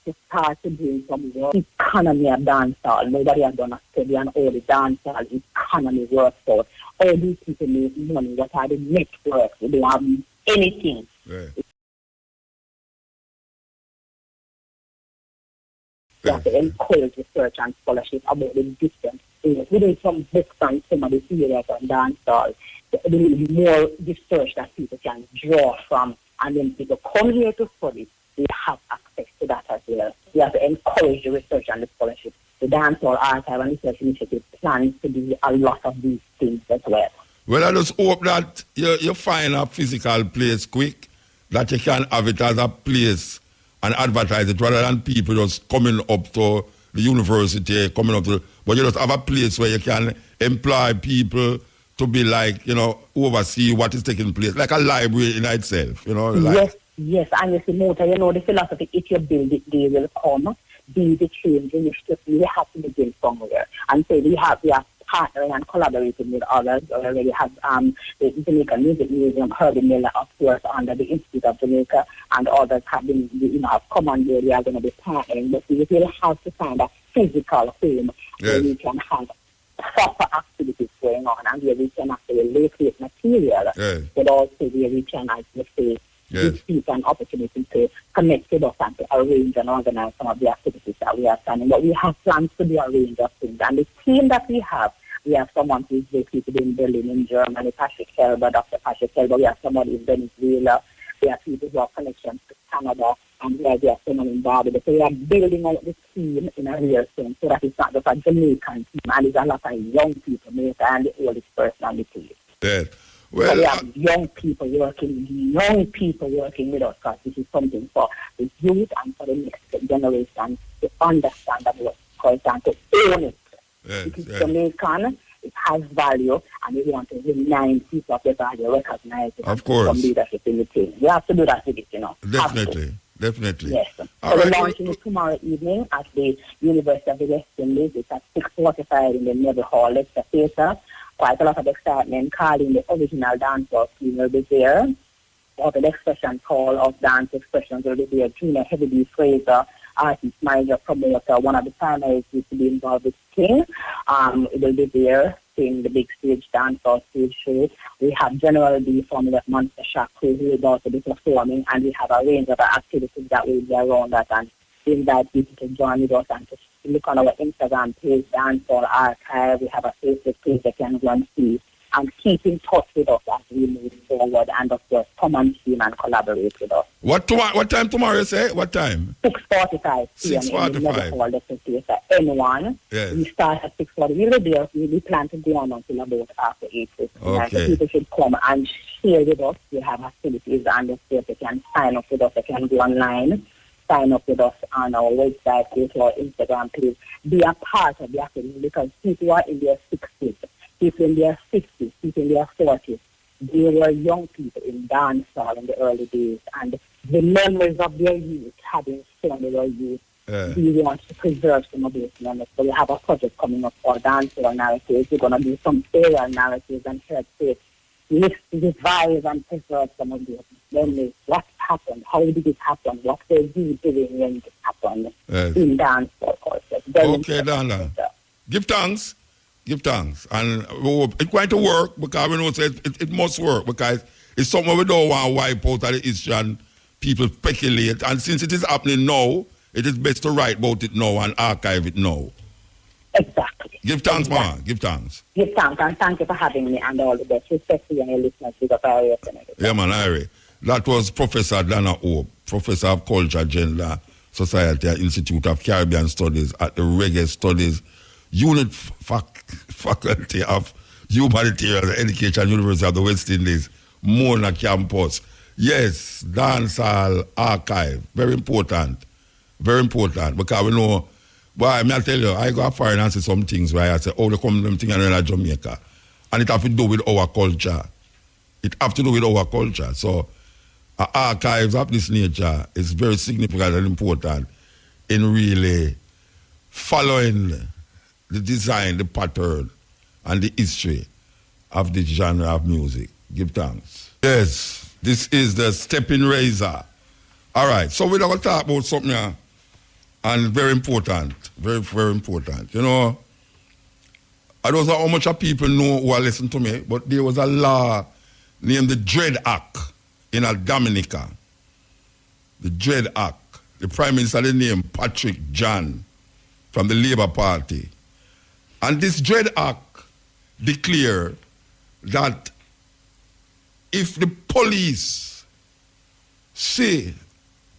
to start to do some work. Economy of dancehall. Nobody has done a study on all the dancehall economy works out. All these people make money. What are the networks? They don't have anything. We have to encourage research and scholarship about the different things. We need some books on some of the theories and dancehall. We need more research that people can draw from, and then people come here to study. We have access to that as well. We have to encourage the research and the scholarship. The Dancehall Archive and Research Initiative plans to do a lot of these things as well. Well, I just hope that you find a physical place quick, that you can have it as a place and advertise it rather than people just coming up to the university, but you just have a place where you can employ people to be like, oversee what is taking place, like a library in itself, Yes, and you see, Mota, the philosophy, if you build it, they will come. Be the change in we have to begin somewhere. And so we are partnering and collaborating with others. We already have the Jamaican Music Museum, Herbie Miller, of course, under the Institute of Jamaica, and others have been, have come on board. We are going to be partnering, but we will have to find a physical home where we can have proper activities going on, and where we can actually locate material, but also where we can actually say, give people an opportunity to connect with us and to arrange and organize some of the activities that we are planning. But we have plans to do a range of things. And the team that we have someone who is located in Berlin, in Germany, Dr. Patrick Kelber. We have somebody in Venezuela. We have people who have connections to Canada. And we have someone in Barbados. So we are building out the team in a real sense so that it's not just a Jamaican team. And there's a lot of young people, and the oldest person on the team. Yeah. Well, so we have young people working with us, because this is something for the youth and for the next generation to understand about culture and to own it. It is Jamaican, it has value, and we want to remind people of the value, recognize it, of course, from leadership in the team. We have to do that with it, Definitely. Yes. So the launching is tomorrow evening at the University of the West Indies. It's at 6:45 in the Neville Hall, Leicester Theatre. Quite a lot of excitement. Calling the original dancehall team will be there. All the expression call of dance expressions will be there. Junior Heavy Fraser, artist, manager, promoter, one of the primary to be involved with King. It will be there, seeing the big stage dancehall stage show. We have General B from the Monster Shack who will also be performing, and we have a range of activities that will be around that, and we invite people to join with us and to look on our Instagram page, Dancehall Archive. We have a Facebook page that can go and see, and keep in touch with us as we move forward, and of course come and see and collaborate with us. What time tomorrow you say? What time? 6:45 p.m. 6:45. N1. Yes. We start at 6:40. We'll be there. We plan to go on until about after 8. Okay. So people should come and share with us. We have activities, and of course they can sign up with us. They can go online, sign up with us on our website, go to our Instagram page, be a part of the activity, because people are in their 60s, people in their 50s, people in their 40s. They were young people in dancehall in the early days, and the memories of their youth, having fun with their youth, we want to preserve some of those memories. So we have a project coming up for dancehall narratives. We're going to do some oral narratives and help to revise and preserve some of those memories. What happened? How did it happen? What were we doing when it happened in dancehall culture? Okay, Dana. Give thanks. And it's going to work, because we know it must work, because it's something we don't want to wipe out of the history and people speculate. And since it is happening now, it is best to write about it now and archive it now. Exactly. Give thanks, man. Give thanks. Give thanks, and thank you for having me, and all the best. Respect to you and your listeners. Yeah, man, Irie. That was Professor Dana Hope, Professor of Culture, Gender, Society at Institute of Caribbean Studies at the Reggae Studies Unit Faculty of Humanitarian Education, University of the West Indies, Mona campus. Yes, Dancehall Archive. Very important, because we know, boy, I tell you, I go foreign and see some things where I say, they come them things in Jamaica. And it have to do with our culture. So, archives of this nature is very significant and important in really following the design, the pattern, and the history of this genre of music. Give thanks. Yes, this is the Steppin Razor. All right, so we're going to talk about something here, and very important, very, very important. I don't know how much of people know who are listening to me, but there was a law named the Dread Act in Dominica. The Dread Act. The Prime Minister, the name Patrick John from the Labour Party. And this Dread Act declare that if the police see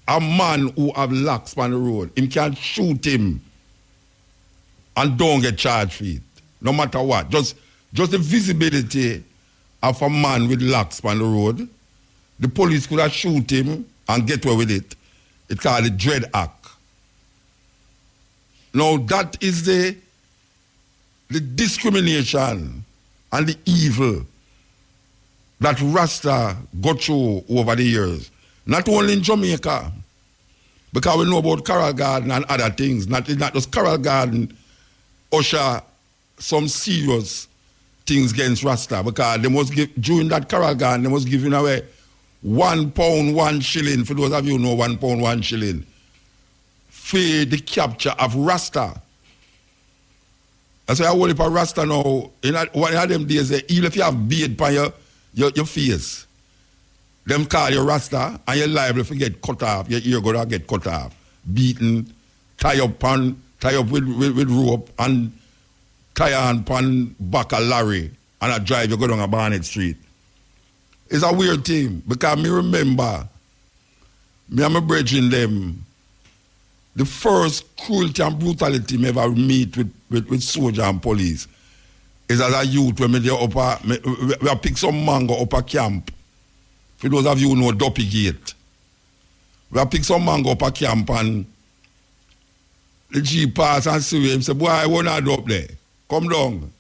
a man who have locks on the road, him can shoot him and don't get charged for it, no matter what. Just the visibility of a man with locks on the road, the police could have shoot him and get away with it. It's called the Dread Act. Now that is the discrimination and the evil that Rasta got through over the years. Not only in Jamaica, because we know about Carroll Garden and other things. Not just Carroll Garden usher some serious things against Rasta, because they must give, during that Carroll Garden, they must give away £1, 1 shilling, for those of you who know £1, 1 shilling, for the capture of Rasta. That's why I hold it for Rasta now. In one of them days, even if you have beard on your face, them call you Rasta and you're liable to get cut off. Your ear gonna get cut off, beaten, tie up with rope and tie on back a lorry and a drive you go down a Barnett Street. It's a weird thing because me remember me and my brethren them, the first cruelty and brutality me ever meet with soldier and police is as a youth when we pick some mango up a camp. For those of you who know Duppy Gate, we pick some mango up a camp and the Jeep pass and see him say, boy, I want to up there. Come down.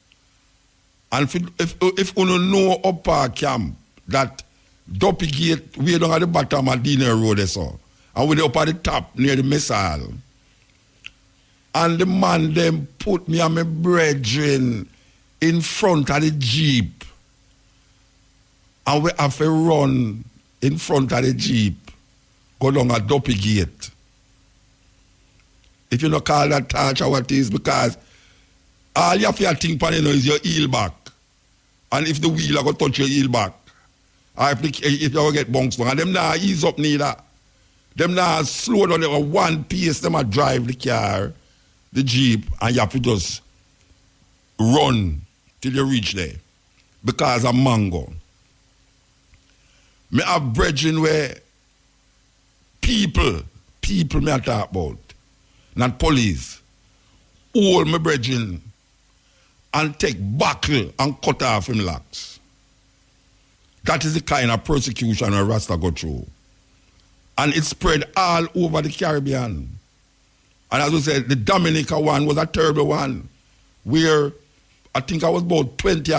And if you know up a camp that Duppy Gate way down at the bottom of Diner Road so, and we up at the top near the missile. And the man them put me and my brethren in front of the Jeep. And we have to run in front of the Jeep, go down a Duppy Gate. If you don't call that torture what it is, because all you have to think upon is your heel back. And if the wheel are going to touch your heel back, or if you're going to get bounced down, and them now ease up neither. Them now slow down at one pace, them a drive the car, the Jeep, and you have to just run till you reach there. Because of mango. Me have brethren where people me I talk about, not police, hold my brethren and take buckle and cut off him locks. That is the kind of persecution a Rasta go through. And it spread all over the Caribbean. And as we said, the Dominica one was a terrible one, where I think I was about 20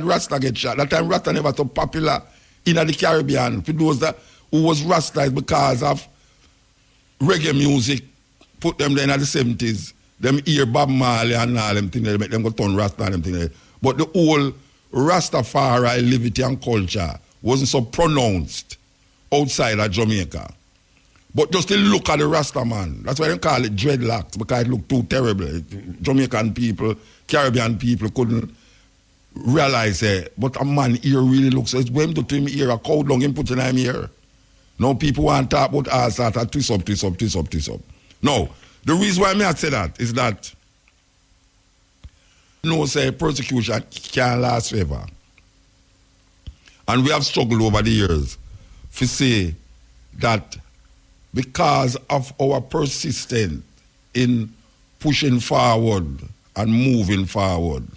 Rasta get shot. That time Rasta never so popular in the Caribbean. For those who was Rasta because of reggae music, put them there in the 70s. Them hear Bob Marley and all them things, they make them go turn Rasta and them things. But the whole Rastafari liberty and culture wasn't so pronounced outside of Jamaica. But just to look at the Rasta man, that's why they call it dreadlocks, because it looked too terrible. Jamaican people, Caribbean people couldn't realize but a man here really looks, it's when to him here, a cow dung him put in him here. Now people want to talk about us that twist up. No, the reason why I say that is that say persecution can't last forever. And we have struggled over the years to say that because of our persistence in pushing forward and moving forward,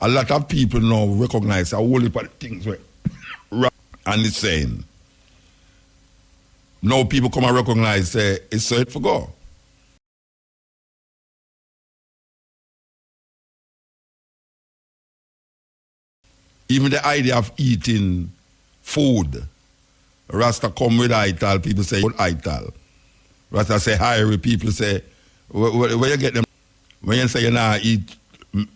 a lot of people now recognize a whole heap of things where and it's saying. Now people come and recognize it's set for go. Even the idea of eating food, Rasta come with ital, people say ital. Rasta say higher, people say, where you get them? When you say you not eat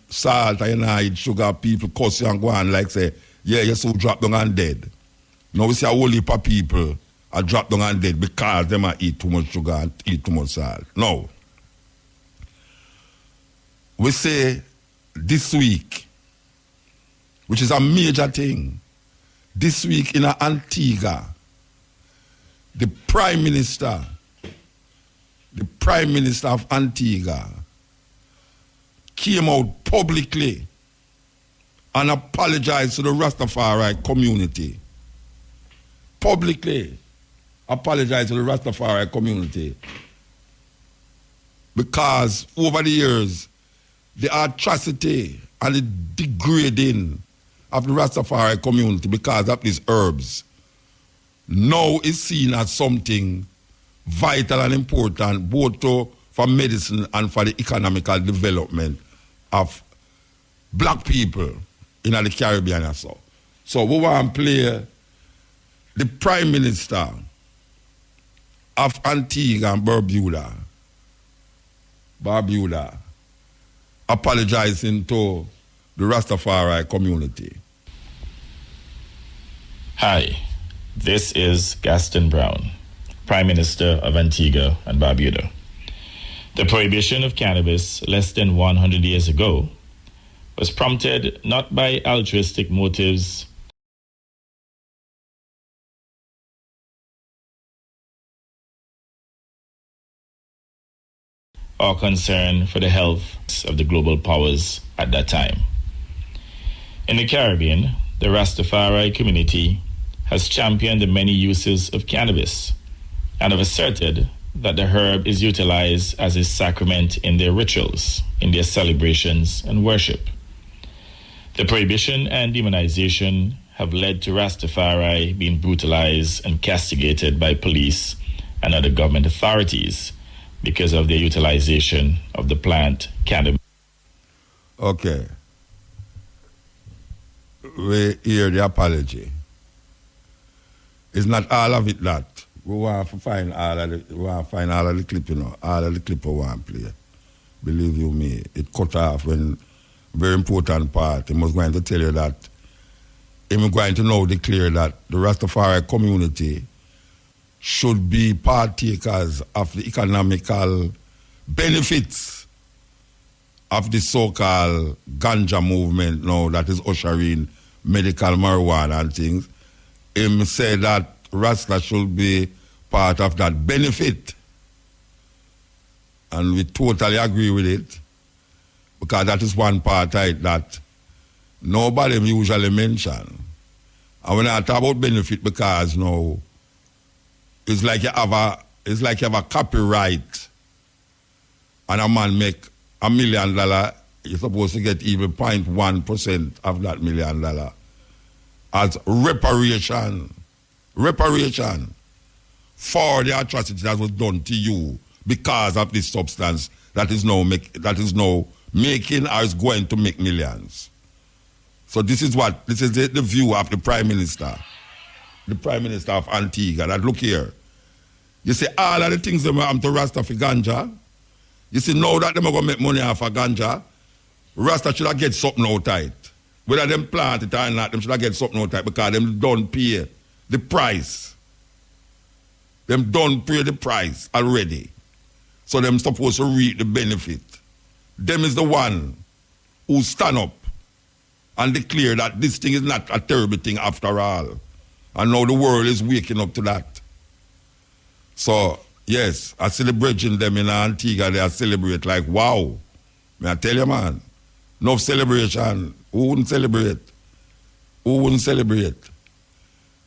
salt and you not eat sugar, people cuss you and go on like say, yeah, you're so drop down and dead. Now we see a whole heap of people are drop down and dead because they might eat too much sugar and eat too much salt. No. We say this week, which is a major thing, this week in Antigua, the Prime Minister the Prime Minister of Antigua came out publicly and apologized to the Rastafari community. Publicly apologized to the Rastafari community. Because over the years, the atrocity and the degrading of the Rastafari community because of these herbs now is seen as something vital and important both for medicine and for the economical development of black people in the Caribbean and so. So we want to play the Prime Minister of Antigua and Barbuda, apologizing to the Rastafari community. Hi, this is Gaston Brown, Prime Minister of Antigua and Barbuda. The prohibition of cannabis less than 100 years ago was prompted not by altruistic motives or concern for the health of the global powers at that time. In the Caribbean, the Rastafari community has championed the many uses of cannabis and have asserted that the herb is utilized as a sacrament in their rituals, in their celebrations and worship. The prohibition and demonization have led to Rastafari being brutalized and castigated by police and other government authorities because of their utilization of the plant cannabis. Okay. We hear the apology. It's not all of it that. We want to find all of the clip, you know. All of the clip we want to play. Believe you me, it cut off when very important part. He was going to tell you that he was going to now declare that the Rastafari community should be partakers of the economical benefits of the so-called ganja movement now that is ushering medical marijuana and things. Him said that Rasta should be part of that benefit. And we totally agree with it, because that is one part of it that nobody usually mention. And when I talk about benefit, because now it's like you have a copyright and a man make $1 million, you're supposed to get even 0.1% of that $1 million as reparation for the atrocity that was done to you because of this substance that is now making or is going to make millions. So this is the view of the Prime Minister of Antigua, that look here. You see all of the things that happen to Rasta for ganja. You see now that they're going to make money off of ganja, Rasta should have get something out of it. Whether them plant it or not, them should have get something out of it, because them don't pay the price. Them don't pay the price already. So them supposed to reap the benefit. Them is the one who stand up and declare that this thing is not a terrible thing after all. And now the world is waking up to that. So, yes, I celebrating them in Antigua, they are celebrate like, wow. May I tell you, man, no celebration. Who wouldn't celebrate?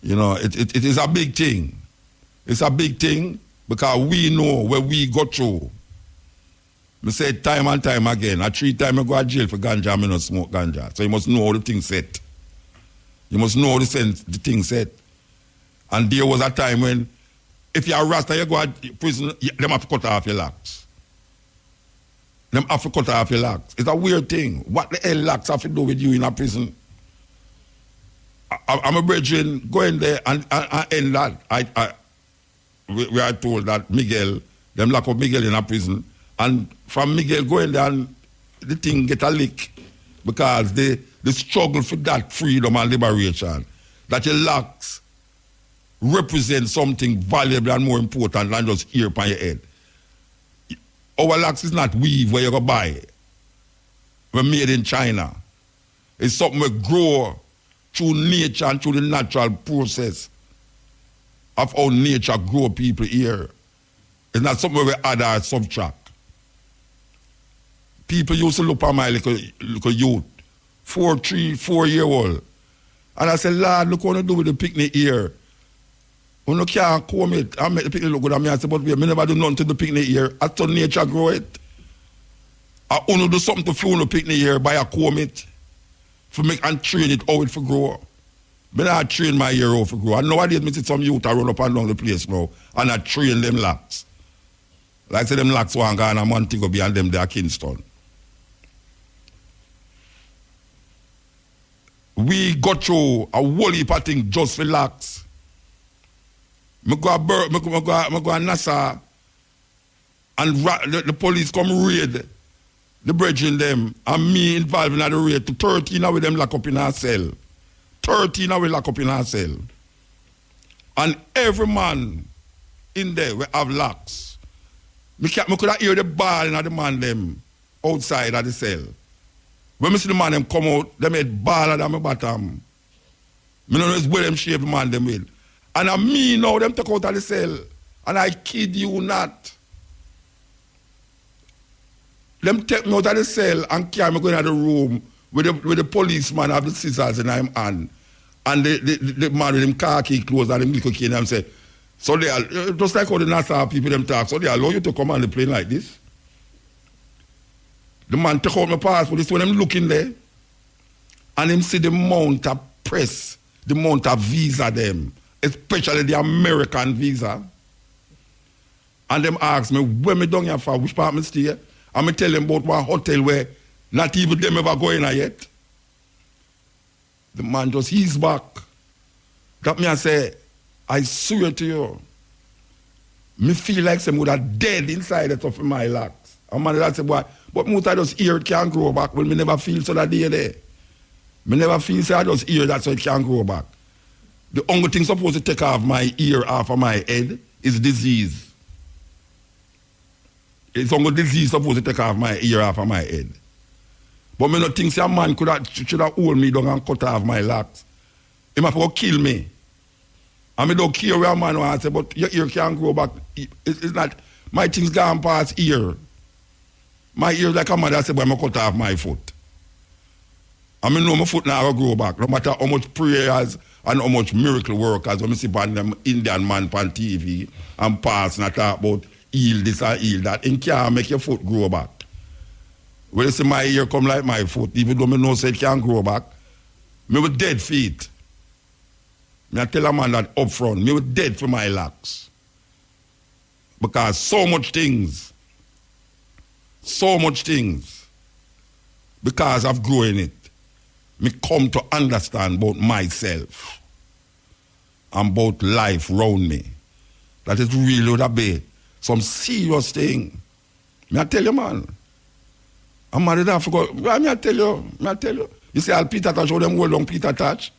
You know, it is a big thing. It's a big thing because we know where we go through. I say time and time again, I 3 times I go to jail for ganja, I not smoke ganja. So you must know how the thing set. You must know how the thing set. And there was a time when, if you're a Rasta, you go to prison, them have to cut off your locks. It's a weird thing. What the hell locks have to do with you in a prison? I'm a brethren going there and end that. We are told that them lock up Miguel in a prison. And from Miguel going there, and the thing get a lick, because the struggle for that freedom and liberation, that your locks represent something valuable and more important than just here upon your head. Our locks is not weave where you go buy. We're made in China. It's something we grow through nature and through the natural process of how nature grow people here. It's not something we add or subtract. People used to look at my little youth, 4-year-old. And I said, Lord, look what I do with the picnic here. You can't comb it. I make the picnic look good. I said, but we never do nothing to the picnic here. I thought nature grow it. I only do something to fuel the picnic here by a comb it. For make and train it how it for grow. But I train my hair how for grow. And nowadays, I see some youth I run up and down the place now. And I train them locks. Like I say, them locks one guy and a Montego Bay and them there Kingston. We got through a whole heap of things just for locks. I go to Nassau and the police come raid the brethren them and me involved in the raid to 13 of them lock up in our cell. 13 of them lock up in our cell. And every man in there will have locks. I could hear the ball in the man them outside of the cell. When I see the man them come out, they made ball at my bottom. I don't know where them shape the man them with. And I me now, them take out of the cell. And I kid you not. Them take me out of the cell and carry me going to the room with the policeman have the scissors in his hand. And the man with him khaki clothes and him little cane and say, so they are, just like how the NASA people them talk, so they allow you to come on the plane like this. The man took out my passport, this when I'm looking there, and him see the amount of press, the amount of visa them, especially the American visa. And them ask me, where me down here for, which part me stay? And me tell them about one hotel where not even them ever go in yet. The man just ease back. Got me and say, I swear to you, me feel like some would have dead inside the top of my locks. And man that say, boy, but Muta just ear it can't grow back. Well, me never feel so that day there. Me never feel so I just ear that so it can't grow back. The only thing supposed to take off my ear off of my head is disease. It's only disease supposed to take off my ear off of my head. But me not think a man should have hold me down and cut off my locks. He might kill me. And me don't care where a man wants to say, but your ear can't grow back. It's not, my things gone past ear. My ear like a man that say, but I'm cut off my foot. And I know my foot now will grow back. No matter how much prayers and how much miracle workers when I see them Indian man on TV and pass and talk about heal this and heal that, it can't make your foot grow back. When you see my ear come like my foot, even though I know say it can't grow back, me with dead feet. I tell a man that up front, me with dead for my locks. Because so much things, because of growing it, me come to understand about myself and about life around me. That it really would be some serious thing. I tell you, man. I'm married, I forgot. I tell you. You see, I'll Peter touch, how them hold on Peter touch,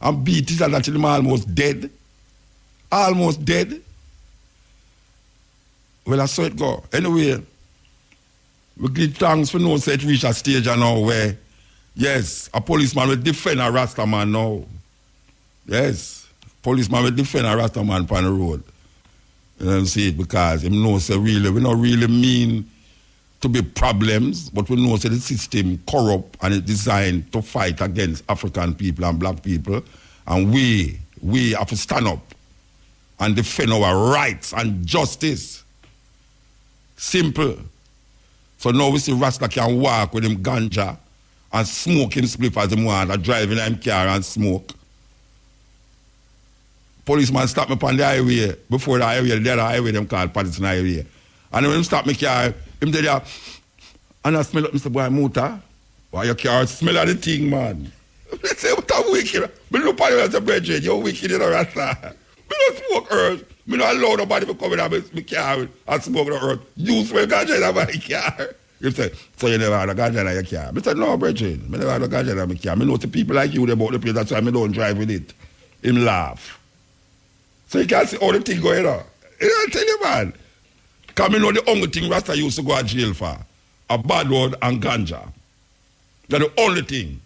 and beat it until him almost dead. Almost dead. Well, I saw it go. Anyway, we give thanks for no such reach a stage now where, yes, a policeman will defend a Rasta man now. Yes, policeman will defend a Rasta man on the road. You know, see it because him knows say really, we don't really mean to be problems, but we know that the system corrupt and it's designed to fight against African people and black people. And we have to stand up and defend our rights and justice. Simple. So now we see Rasta can walk with him ganja and smoke him spliff as him want, and drive in him car and smoke. Policeman stop me on the highway, before the highway, the other highway them called Patterson Highway. And when him stop me car, him there, and I smell up Mr. Boy Muta. Why your car smell of the thing, man? I say, what a wicked. Me look at you as a brethren, you're wicked, you know, Rasta. Me don't smoke earth. Me don't allow nobody to come in my car and smoke the earth. You smell ganja in my car. He said, so you never had a ganja in your car? I said, no, brethren, I never had a ganja in my car. I know the people like you about the place, that's why I don't drive with it. Him laugh. So you can see all the thing going on. I tell you, man. Because I know the only thing Rasta used to go to jail for, a bad word and ganja. That's the only thing.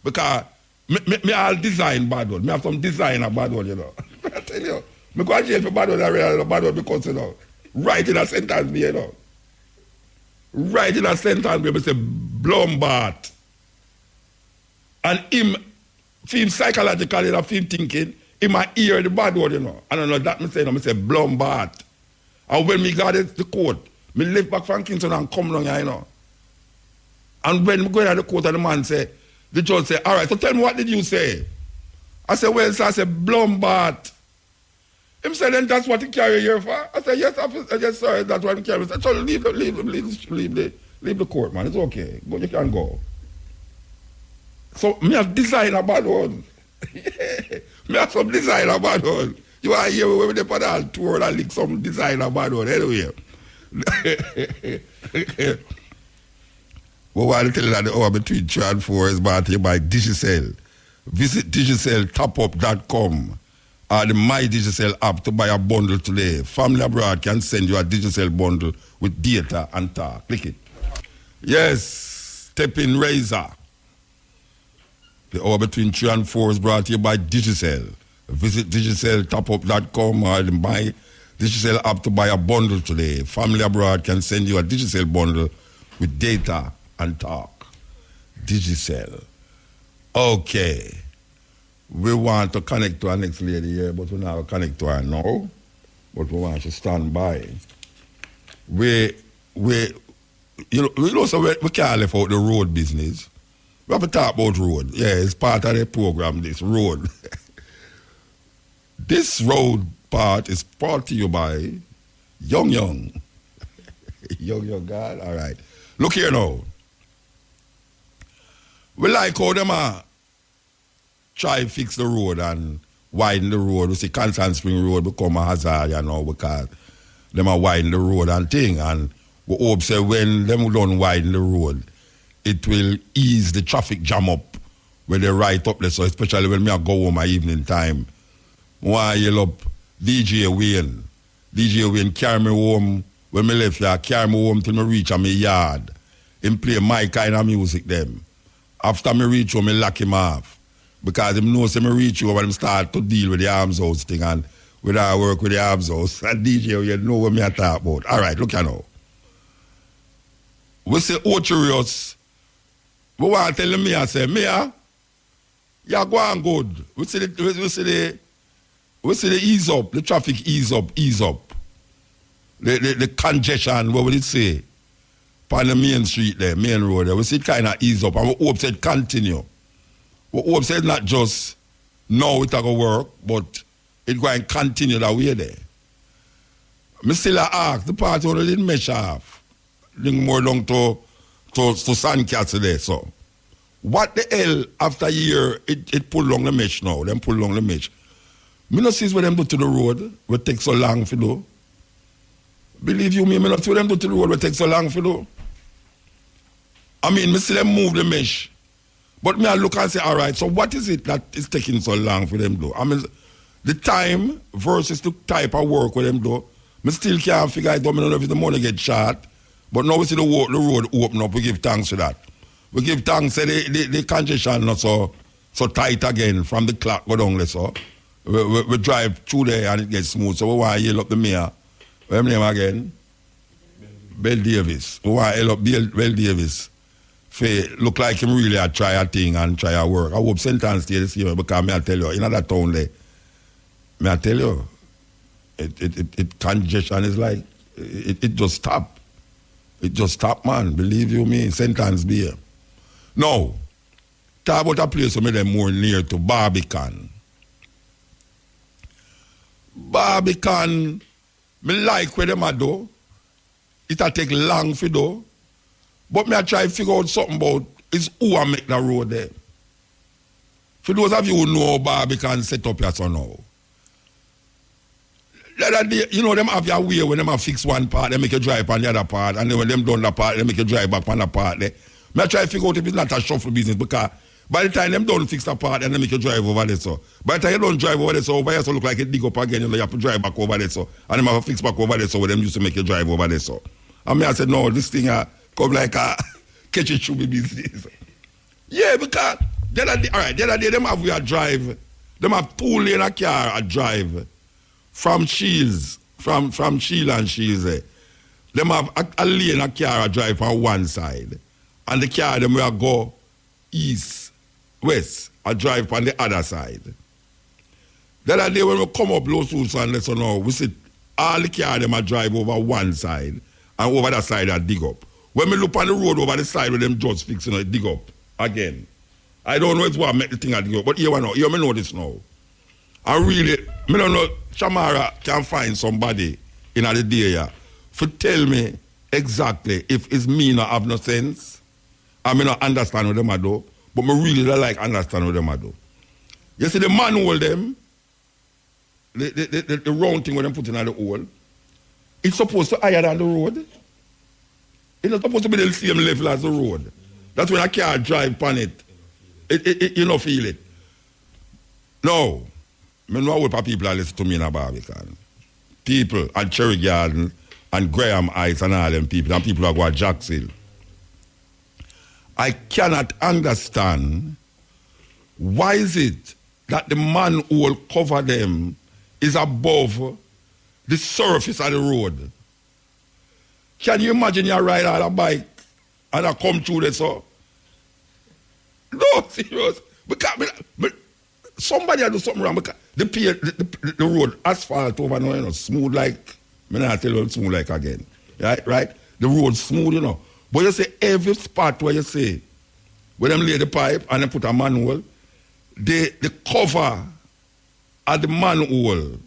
Because me all design bad word. Me have some design of bad word, you know. I tell you. I go to jail for bad word, I realize bad word because, you know, Right in a sentence, you know. Right in a sentence, we say Blombart. And him psychologically, him thinking, he might hear the bad word, you know. I don't know that me say Blombart. And when me got the court, me left back from Kingston and come down here, you know. And when me go to the court and the man say, the judge say, all right, so tell me what did you say? I said, well, sir, I said, Blombart. Him said, then that's what he carry here for? I said, yes, officer, yes, sir, that's what he carry. I said, so leave the court, man. It's okay. Go, you can go. So me have design a bad one. Me have some design a bad one. You are here when they put on tour and lick some design a bad one. Anyway. Well, while telling that the hour between 3 and 4 is brought to you by Digicel. Visit digiceltopup.com or the My Digicel app to buy a bundle today. Family abroad can send you a Digicel bundle with data and talk. Click it. Yes, Steppin Razor. The hour between 3 and 4 is brought to you by Digicel. Visit digiceltopup.com or the My Digicel app to buy a bundle today. Family abroad can send you a Digicel bundle with data and talk. Digicel. Okay. We want to connect to our next lady here, but we're not going to connect to her now. But we want to stand by. We can't leave out the road business. We have to talk about road. Yeah, it's part of the program, this road. This road part is brought to you by Young. Young God? All right. Look here now. We like how them try fix the road and widen the road. We see Constant Spring Road become a hazard, you know, because them widen the road and thing. And we hope say when them don't widen the road, it will ease the traffic jam up when they right up there. So especially when I go home my evening time. Why yell up DJ Wayne. DJ Wayne carry me home when me left here, carry me home till me reach my yard. Him play my kind of music them. After me reach home, me lock him off. Because him knows me reach home and him start to deal with the arms house thing and with I work with the arms house. And DJ, you know what me I talk about. All right, look here now. We say Ocherius. We want to tell me, I say, Mia, you're going good. We see the ease up, the traffic ease up. The congestion, what would it say? On the main street there, main road there. We see it kind of ease up and we hope it continue. We hope it's not just now it's going to work, but it's going to continue that way there. I still ask, the party already didn't measure off. Link more down to Sandcastle there, so. What the hell, after a year, it pull along the mesh now. Them pull along the mesh. Me not see what them do to the road, what take so long for do. Believe you me not see what them do to the road, what take so long for do. I mean, me see them move the mesh. But me I look and say, all right, so what is it that is taking so long for them to do? I mean, the time versus the type of work with them do, me still can't figure it out. I don't know if the money get short. But now we see the road open up, we give thanks for that. We give thanks that the congestion not so tight again from the clock go down there, so. We drive through there and it gets smooth. So we want to yell up the mayor. What's his name again? Bell Davis. We want to yell up Bell Davis. Look like him really try a thing and try a work. I hope sentence stay the same because I tell you, in that town there, I tell you, it congestion is like, it just stop. It just stop, man. Believe you me, sentence be here. Now, talk about a place where them more near to Barbican. Barbican, me like where them a do. It'll take long for do. But me I try to figure out something about is who I make the road there. For those of you who know Barbican set up here so now. You know, them have your way when them have fix one part, they make you drive on the other part, and then when them done the part, they make you drive back on the part there. Me I try to figure out if it's not a shuffle business because by the time them don't fix the part and they make you drive over there, so. By the time you don't drive over there, so over here, so look like it dig up again, you know, you have to drive back over there, so. And them have to fix back over there, so where them used to make you drive over there, so. And me I said, no, this thing come like a catch it should be business. Yeah, because the other day, them have we a drive, them have 2 lane a car a drive from Shields from Sheila and Shields there. Them have a lane a car drive on one side. And the car them will go east, west, and drive on the other side. The other day when we come up Low Suits and let's know, we see all the car them a drive over one side and over the side and dig up. When we look on the road over the side where them just fixing it, dig up again. I don't know if what make the thing a dig up, but here we know. Here me know this now. I really, me don't know, Shamara can find somebody in the day here to tell me exactly if it's me not have no sense. I may not understand what them I do, but me really don't like understand what them I do. You see the manual them, the round thing where them put in the hole, it's supposed to higher than the road. It's not supposed to be the same level as the road. That's when a car drive on it. You don't feel it. No. I know what people are listening to me in a Barbican. People at Cherry Garden and Graham Heights and all them people, and people who go at Jacks Hill. I cannot understand why is it that the manhole cover them is above the surface of the road. Can you imagine you ride on a bike and I come through this? So? No, serious. Because somebody had do something wrong because the road asphalt over now, you know, smooth like, I not tell you smooth like again. Right? The road smooth, you know. But you say every spot where you say, where them lay the pipe and they put a manhole, the cover of the manhole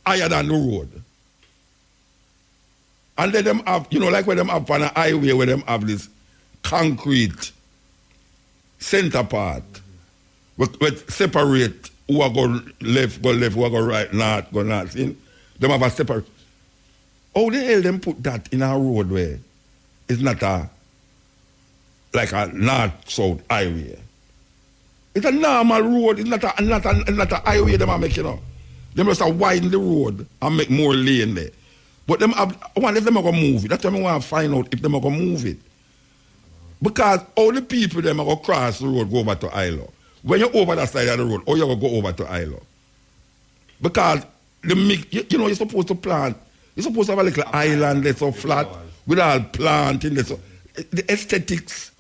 higher than the road. And then them have, you know, like where them have on a highway where them have this concrete center part with separate who are going left, who are going right, north, go north. See? Them have a separate. How the hell them put that in a road where it's not like a north-south highway? It's a normal road. It's not a highway them are making, you know. They must have widen the road and make more lane there. But them have, I wonder if them are going to move it. That's why I want to find out if them are going to move it. Because all the people them are going to cross the road, go over to Isla. When you're over that side of the road, or you're going to go over to Isla. Because you know, you're supposed to plant. You're supposed to have a little island that's so flat with all planting. The aesthetics.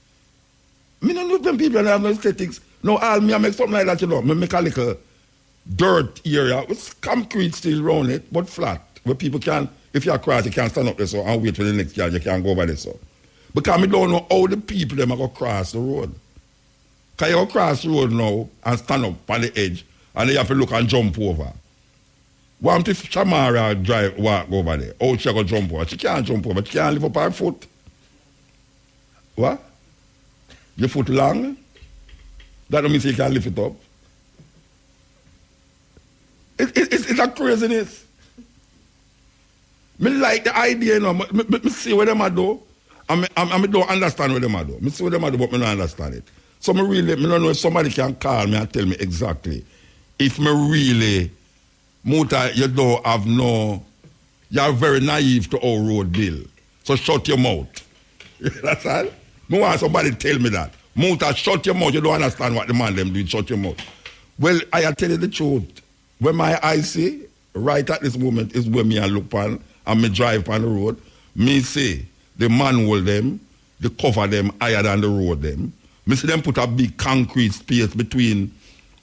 I don't know if them people have no aesthetics. No, I make something like that, you know. I make a little dirt area with concrete still around it, but flat. Where people can, if you're across, you can stand up there so and wait for the next yard, you can't go over there so. Because I don't know how the people them are going to cross the road. Because you go cross the road now and stand up on the edge and then you have to look and jump over. What if Shamara walk over there? How she going to jump over? She can't jump over. She can't lift up her foot. What? Your foot long? That don't mean you can't lift it up. It's a craziness. Me like the idea, you know. Me see what them do. I don't understand what them do. Me see what them do, but me don't understand it. So me don't know if somebody can call me and tell me exactly if me really, Muta, you don't have no, you're very naive to our road bill. So shut your mouth. That's all. Me want somebody to tell me that. Muta, shut your mouth. You don't understand what the man them do. Shut your mouth. Well, I tell you the truth. When my eyes see, right at this moment is where me I look on and me drive on the road. Me say the manhole them, the cover them higher than the road them. Me see them put a big concrete space between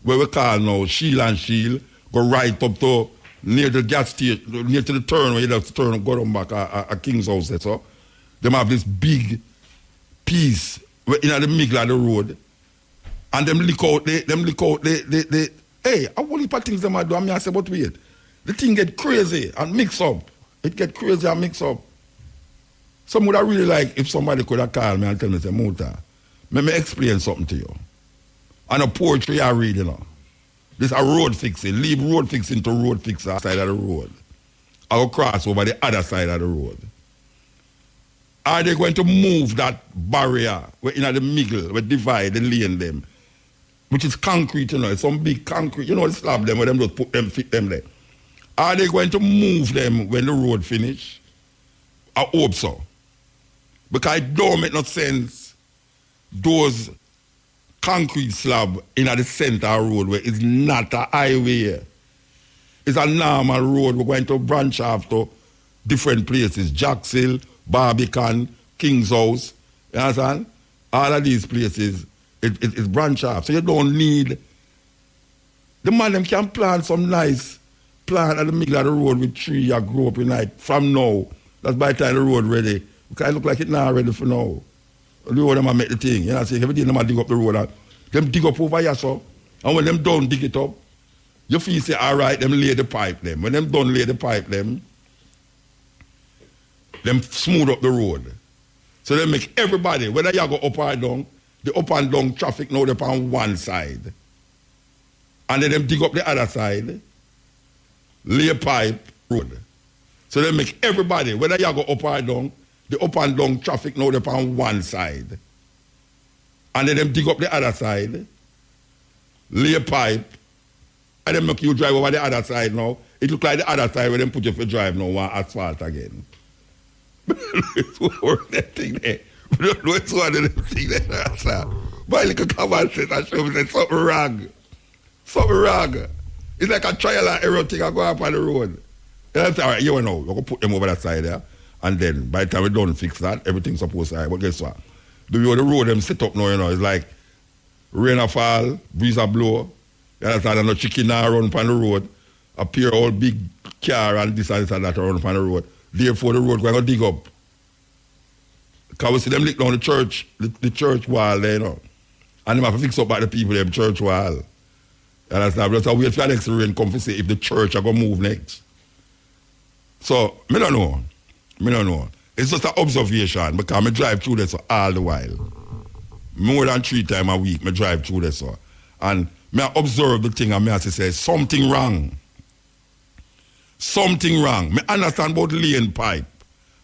where we call now Shield and Shield, go right up to near the gas station, near to the turn where you have to turn and go down back a King's House there, so. Them have this big piece in the middle of the road. And them lick out the hey, I want to things them I do, and I say, but wait. The thing get crazy and mix up. It get crazy and mix up. Some would have really like if somebody could have called me and tell me, say, Muta, let me explain something to you. And a poetry I read, you know. This a road fixing. Leave road fixing to road fixer side of the road. I'll cross over the other side of the road. Are they going to move that barrier in the middle, where divide the lane them, which is concrete, you know, some big concrete, you know, the slab them, where them just put them, fit them there. Are they going to move them when the road finish? I hope so. Because it don't make no sense, those concrete slab in the center of the road where it's not a highway. It's a normal road. We're going to branch off to different places. Jacks Hill, Barbican, King's House. You understand? All of these places, it's branch off. So you don't need... The man them can plant some nice plant at the middle of the road with tree that grow up in night from now. That's by the time the road ready. Because it look like it not ready for now. The road them make the thing. You know, so every day them dig up the road. And them dig up over here, so. And when them done dig it up, you feel say, all right, them lay the pipe them. When them done lay the pipe them smooth up the road. So they make everybody, whether you go up or down, the up and down traffic now they're on one side. And then them dig up the other side, lay a pipe road. So they make everybody, whether you go up or down, the up and down traffic now they're on one side. And then them dig up the other side, lay a pipe, and then make you drive over the other side now. It look like the other side where them put you for drive now on asphalt again. It's one of them thing there. We don't know it's one of them thing there, sir. But I could come and say that show me something wrong. Something wrong. It's like a trial and error thing I go up on the road. And I'm saying, all right, you know, we're going to put them over that side there. And then by the time we don't fix that, everything's supposed to happen. But guess what? The way the road them set up now, you know, it's like rain a fall, breeze a blow. You understand? And no chicken now run upon the road. Appear all big car and this and that run upon the road. Therefore, the road going to dig up. Because we see them lick down the church wall there, you know. And they have to fix up by the people, them church wall. You understand? But so wait for the next rain come to say if the church are going to move next. So, I don't know. It's just an observation because I drive through this all the while. More than 3 times a week, I drive through this. And I observe the thing and I say, something wrong. Something wrong. I understand about lane pipe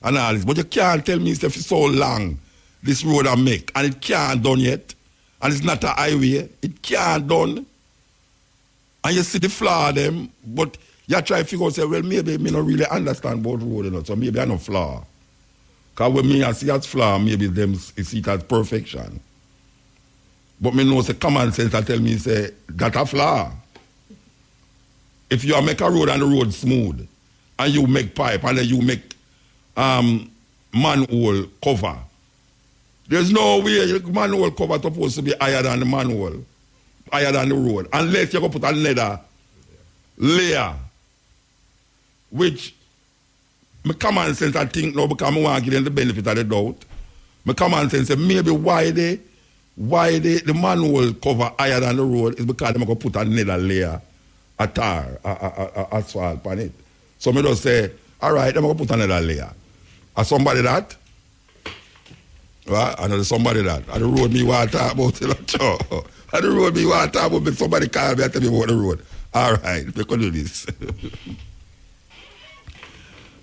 and all this, but you can't tell me if it's so long, this road I make, and it can't done yet. And it's not a highway. It can't done. And you see the flaw them, but you try to figure out, say, well, maybe I don't really understand about road, you know, so maybe I no flaw. Because when me I see as flaw, maybe them see it as perfection. But me know, say, common sense I tell me, say, that a flaw. If you make a road and the road smooth, and you make pipe, and then you make manhole cover, there's no way the manhole cover is supposed to be higher than the manhole, higher than the road, unless you go put another layer, which my common sense I think now, because I want to give them the benefit of the doubt, my common sense say maybe why the manhole cover higher than the road is because they're going to put another layer a tar, asphalt on it. So me just say, all right, I'm going to put another layer. Are somebody that? Right? I know somebody that. And the road me want to talk about it. And the road me want to talk about it. Somebody call me and tell me about the road. All right, we can do this.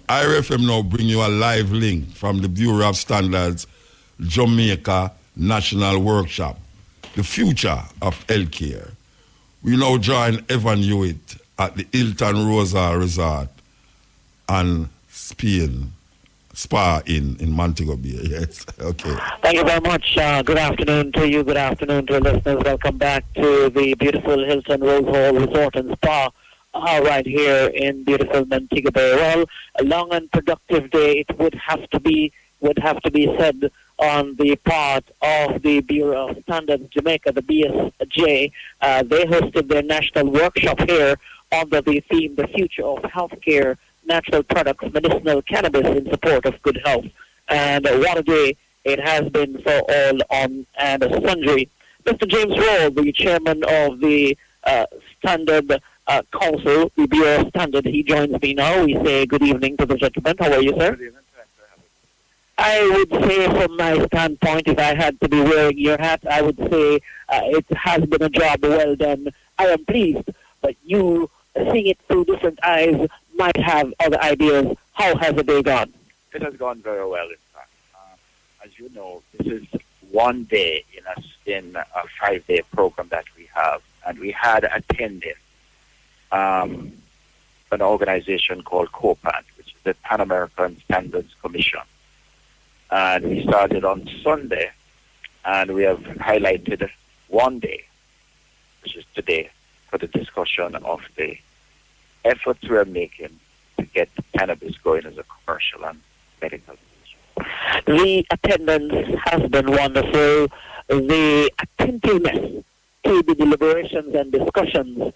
IRFM now bring you a live link from the Bureau of Standards Jamaica National Workshop, the future of healthcare. We now join Evan Hewitt at the Hilton Razor Resort and Spa in Montego Bay. Yes, okay. Thank you very much. Good afternoon to you. Good afternoon to our listeners. Welcome back to the beautiful Hilton Rose Hall Resort and Spa right here in beautiful Montego Bay. Well, a long and productive day. It would have to be said on the part of the Bureau of Standards Jamaica, the BSJ. They hosted their national workshop here under the theme, The Future of Healthcare, Natural Products, Medicinal Cannabis in Support of Good Health. And what a day it has been for all on and sundry. Mr. James Roll, the chairman of the Standard Council, the Bureau of Standard, he joins me now. We say good evening to the gentleman. How are you, sir? Good evening. I would say from my standpoint, if I had to be wearing your hat, I would say it has been a job well done. I am pleased, but you, seeing it through different eyes, might have other ideas. How has the day gone? It has gone very well, in fact. As you know, this is one day in a 5-day program that we have, and we had attended an organization called COPAN, which is the Pan American Standards Commission. And we started on Sunday, and we have highlighted one day, which is today, for the discussion of the efforts we're making to get cannabis going as a commercial and medical. The attendance has been wonderful. The attentiveness to the deliberations and discussions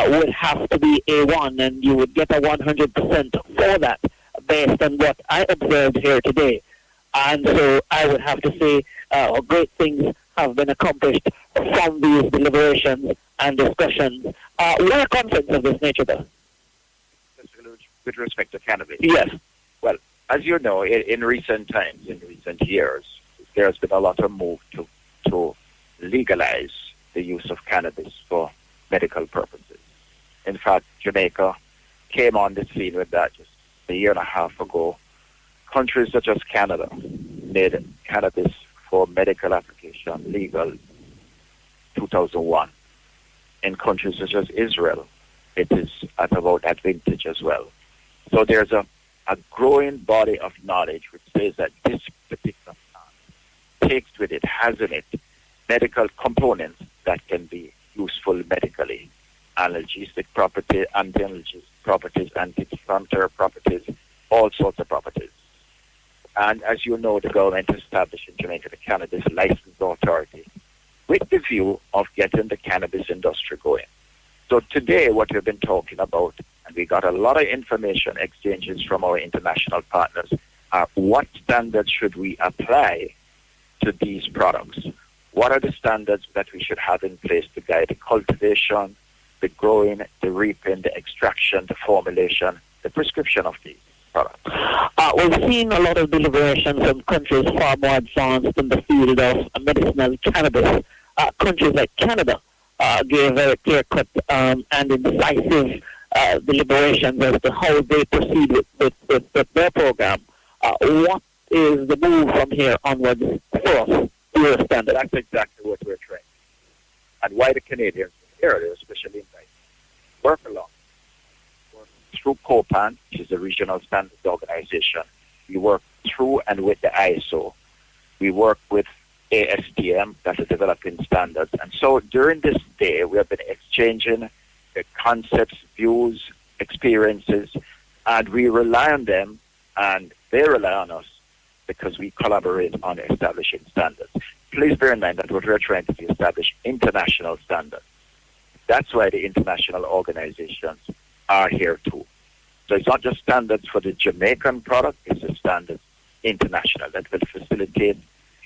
would have to be A1, and you would get a 100% for that based on what I observed here today. And so I would have to say great things have been accomplished from these deliberations and discussions. Where conference of this nature, though? With respect to cannabis? Yes. Well, as you know, in recent times, in recent years, there's been a lot of move to legalize the use of cannabis for medical purposes. In fact, Jamaica came on the scene with that just a year and a half ago. Countries such as Canada made cannabis for medical application legal 2001. In countries such as Israel, it is at about that vintage as well. So there's a growing body of knowledge which says that this particular plant takes with it, has in it, medical components that can be useful medically. Analgesic properties, anti-analgesic properties, anti-inflammatory properties, all sorts of properties. And as you know, the government established in Jamaica the Cannabis Licensing Authority with the view of getting the cannabis industry going. So today, what we've been talking about, and we got a lot of information exchanges from our international partners, are what standards should we apply to these products? What are the standards that we should have in place to guide the cultivation, the growing, the reaping, the extraction, the formulation, the prescription of these products? We've seen a lot of deliberations from countries far more advanced in the field of medicinal cannabis. Countries like Canada gave very clear-cut and indecisive deliberations as to how they proceed with their program. What is the move from here onwards for us? Your standard? That's exactly what we're trying. And why the Canadians here, they're especially invited. Work along. Work through COPAN, which is the Regional Standards Organization. We work through and with the ISO. We work with ASTM, that is developing standards. And so during this day, we have been exchanging the concepts, views, experiences, and we rely on them, and they rely on us because we collaborate on establishing standards. Please bear in mind that what we're trying to do is establish international standards. That's why the international organizations are here too. So it's not just standards for the Jamaican product, it's a standards international that will facilitate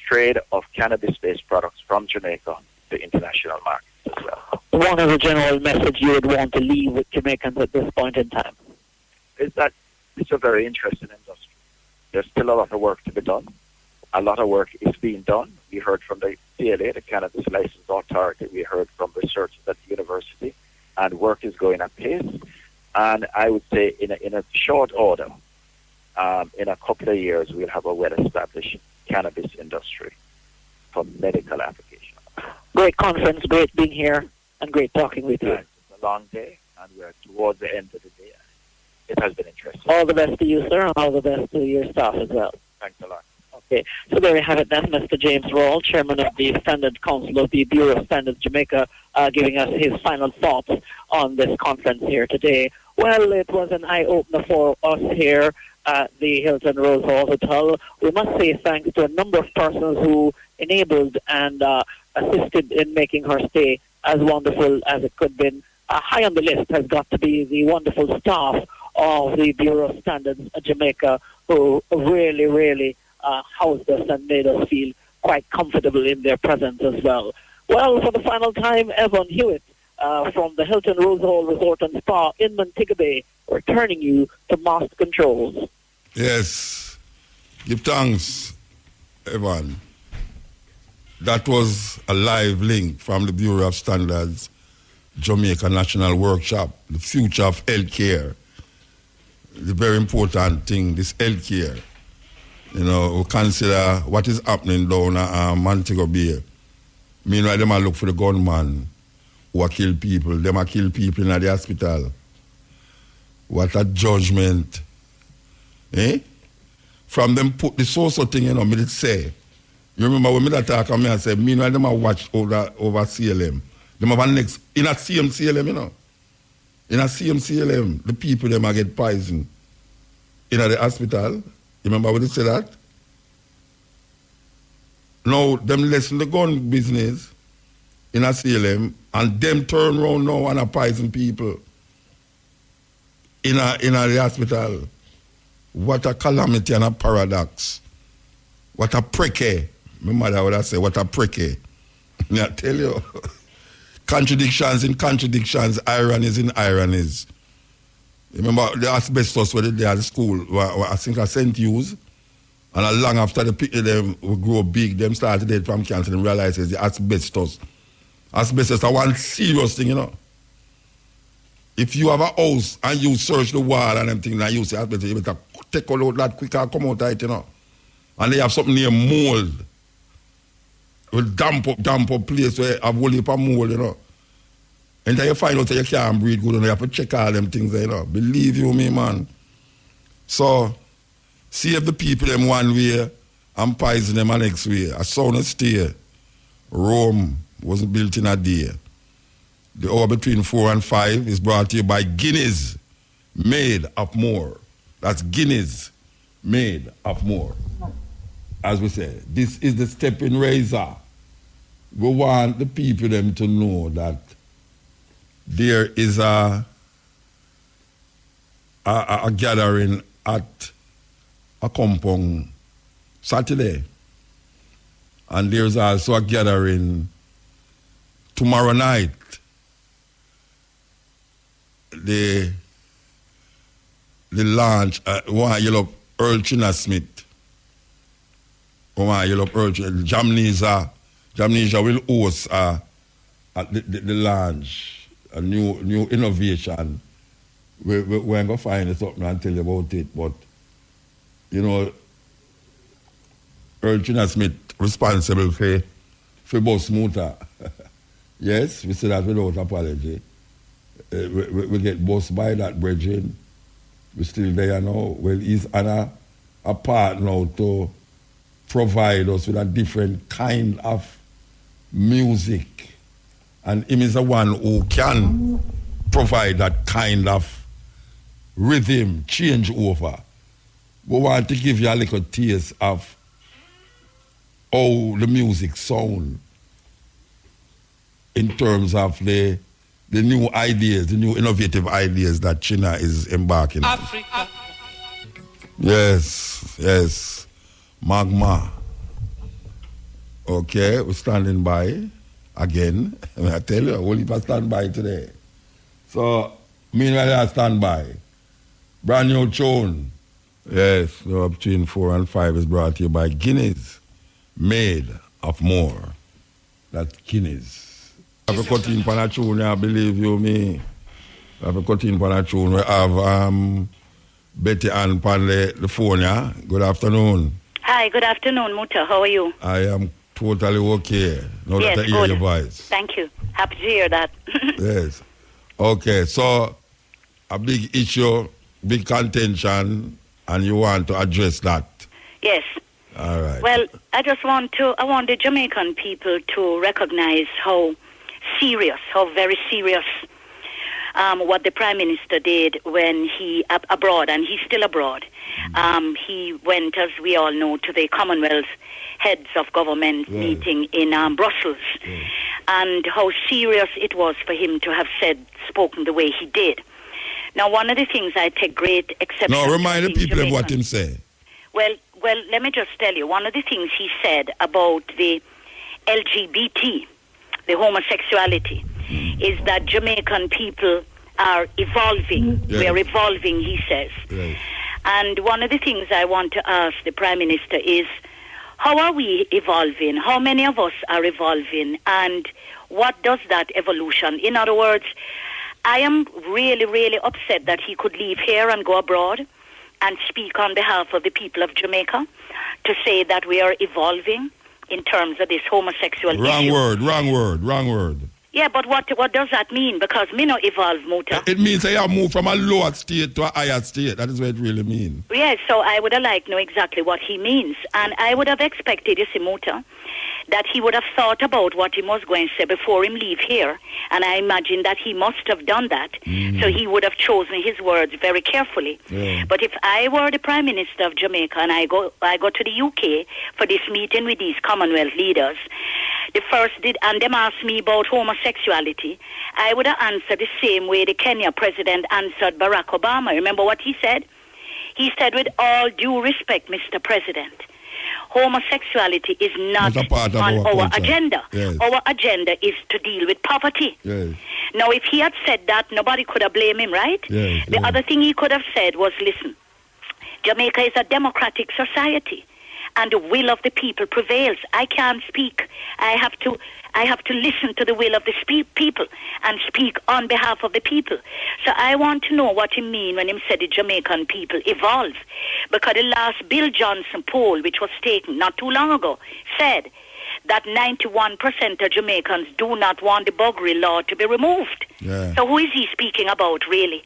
trade of cannabis-based products from Jamaica to international markets as well. What is the general message you would want to leave with Jamaicans at this point in time? Is that it's a very interesting industry. There's still a lot of work to be done. A lot of work is being done. We heard from the CLA, the Cannabis Licensing Authority. We heard from researchers at the university, and work is going at pace. And I would say in a short order, in a couple of years, we'll have a well-established cannabis industry for medical application. Great conference, great being here, and great talking with you. It's a long day, and we're towards the end of the day. It has been interesting. All the best to you, sir, and all the best to your staff as well. Thanks a lot. Okay, so there we have it then, Mr. James Rawle, Chairman of the Standard Council of the Bureau of Standards Jamaica, giving us his final thoughts on this conference here today. Well, it was an eye-opener for us here at the Hilton Rose Hall Hotel. We must say thanks to a number of persons who enabled and assisted in making her stay as wonderful as it could have been. High on the list has got to be the wonderful staff of the Bureau of Standards Jamaica, who really housed us and made us feel quite comfortable in their presence as well. Well, for the final time, Evan Hewitt from the Hilton Rose Hall Resort and Spa in Montego Bay, returning you to Master Controls. Yes. Give thanks, Evan. That was a live link from the Bureau of Standards Jamaica National Workshop, the future of healthcare. The very important thing, this healthcare. You know, we consider what is happening down at Montego Bay. Meanwhile, them a look for the gunman who a kill people. Them a kill people in the hospital. What a judgment. Eh? From them put the social thing, you know, me did say. You remember when me that talk and me I say, meanwhile, them a watch over CLM. Them have a next, in a same CLM, you know. In a CMCLM, the people them a get poison in the hospital. You remember what they say that? Now, them lessen the gun business in a CLM and them turn around now and a poison people in the hospital. What a calamity and a paradox. What a precce. My mother would have said, what a precce. I tell you. Contradictions in contradictions, ironies in ironies. Remember the asbestos where they at school, I think I sent use, and long after the people them will grow big, them started dead from cancer and realize it's the asbestos. Asbestos is one serious thing, you know. If you have a house and you search the wall and them things and you say asbestos, you better take all out that quick and come out of it, you know. And they have something near mold. Will damp up place where have whole heap of mold, you know. And then you find out that you can't breathe good and you have to check all them things, you know. Believe you me, man. So, save the people them one way and poison them the next way. A sound stay. Rome wasn't built in a day. The hour between 4 and 5 is brought to you by Guinness, made of more. That's Guinness, made of more. As we say, this is the Steppin Razor. We want the people them to know that there is a gathering at a compound Saturday. And there's also a gathering tomorrow night. The launch, one you love Earl China Smith. One you love Earl Jamnesia will host at the launch, a new innovation. We're going to find something and tell you about it. But, you know, Earl China Smith responsible for bus motor. Yes, we say that without apology. We get bust by that bridging. We're still there now. Well, he's on a part now to provide us with a different kind of music. And him is the one who can provide that kind of rhythm, change over. We want to give you a little taste of how the music sound in terms of the new ideas, the new innovative ideas that China is embarking on. Africa. Yes. Magma. Okay, we're standing by again. I tell you, we'll leave a stand by today. So, meanwhile, I stand by. Brand new tune. Yes, between 4 and 5 is brought to you by Guinness, made of more. That's Guinness. I have a cut in for a tune, I believe you me. I have a cut in for a tune. We have Betty Ann on the phone, yeah? Good afternoon. Hi, good afternoon, Muta. How are you? I am totally okay. Now yes, that I hear your voice. Thank you. Happy to hear that. Yes. Okay, so a big issue, big contention, and you want to address that. Yes. All right. Well, I want the Jamaican people to recognize how very serious what the Prime Minister did when he abroad, and he's still abroad. He went, as we all know, to the Commonwealth heads of government meeting in Brussels, and how serious it was for him to have spoken the way he did. Now, one of the things I take great exception to... No, remind the people of what him say. Well, let me just tell you, one of the things he said about the LGBT, the homosexuality, is that Jamaican people are evolving. Yes. We are evolving, he says. Yes. And one of the things I want to ask the Prime Minister is, how are we evolving? How many of us are evolving? And what does that evolution? In other words, I am really, really upset that he could leave here and go abroad and speak on behalf of the people of Jamaica to say that we are evolving in terms of this homosexual issue. Wrong word. Yeah, but what does that mean? Because me no evolve, Muta. It means that you have moved from a lower state to a higher state. That is what it really means. Yes, so I would have liked to know exactly what he means. And I would have expected, you see, Muta, that he would have thought about what he was going to say before him leave here. And I imagine that he must have done that. So he would have chosen his words very carefully. Yeah. But if I were the Prime Minister of Jamaica and I go to the UK for this meeting with these Commonwealth leaders, the first did, and them asked me about homosexuality, I would have answered the same way the Kenya president answered Barack Obama. Remember what he said? He said, with all due respect, Mr. President, homosexuality is not on our agenda. Yes. Our agenda is to deal with poverty. Yes. Now, if he had said that, nobody could have blamed him, right? Yes, The other thing he could have said was, listen, Jamaica is a democratic society, and the will of the people prevails. I can't speak. I have to listen to the will of the people and speak on behalf of the people. So I want to know what he mean when he said the Jamaican people evolve. Because the last Bill Johnson poll, which was taken not too long ago, said that 91% of Jamaicans do not want the buggery law to be removed. Yeah. So who is he speaking about, really?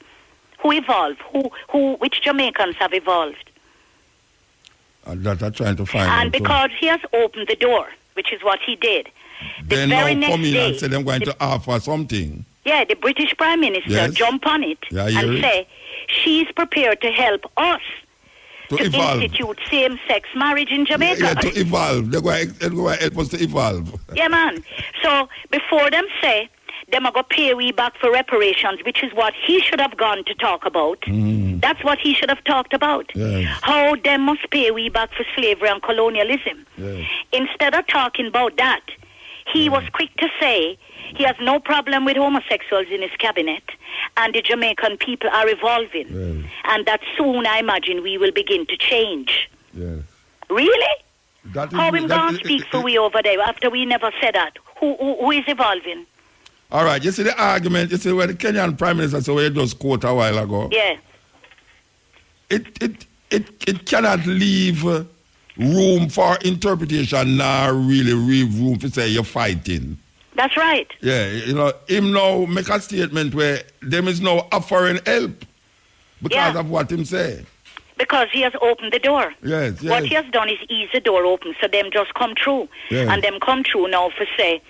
Who evolved? Which Jamaicans have evolved? That I'm trying to find And out because he has opened the door, which is what he did. They now come in and say they're going to offer something. Yeah, the British Prime Minister jump on it and say she's prepared to help us to institute same-sex marriage in Jamaica. Yeah, to evolve. They're going to help us to evolve. Yeah, man. So before them say, them are going to pay we back for reparations, which is what he should have gone to talk about. That's what he should have talked about. Yes. How them must pay we back for slavery and colonialism. Yes. Instead of talking about that, he was quick to say he has no problem with homosexuals in his cabinet, and the Jamaican people are evolving. Yes. And that soon, I imagine, we will begin to change. Yes. Really? That is, How we going to speak for we over there after we never said that? Who is evolving? All right, you see the argument, you see where the Kenyan Prime Minister said, we just quote a while ago. Yeah. It cannot leave room for interpretation, nor really leave room to say you're fighting. That's right. Yeah, you know, him now make a statement where them is now offering help because of what him say. Because he has opened the door. Yes, yes. What he has done is ease the door open, so them just come through. Yes. And them come through now for say,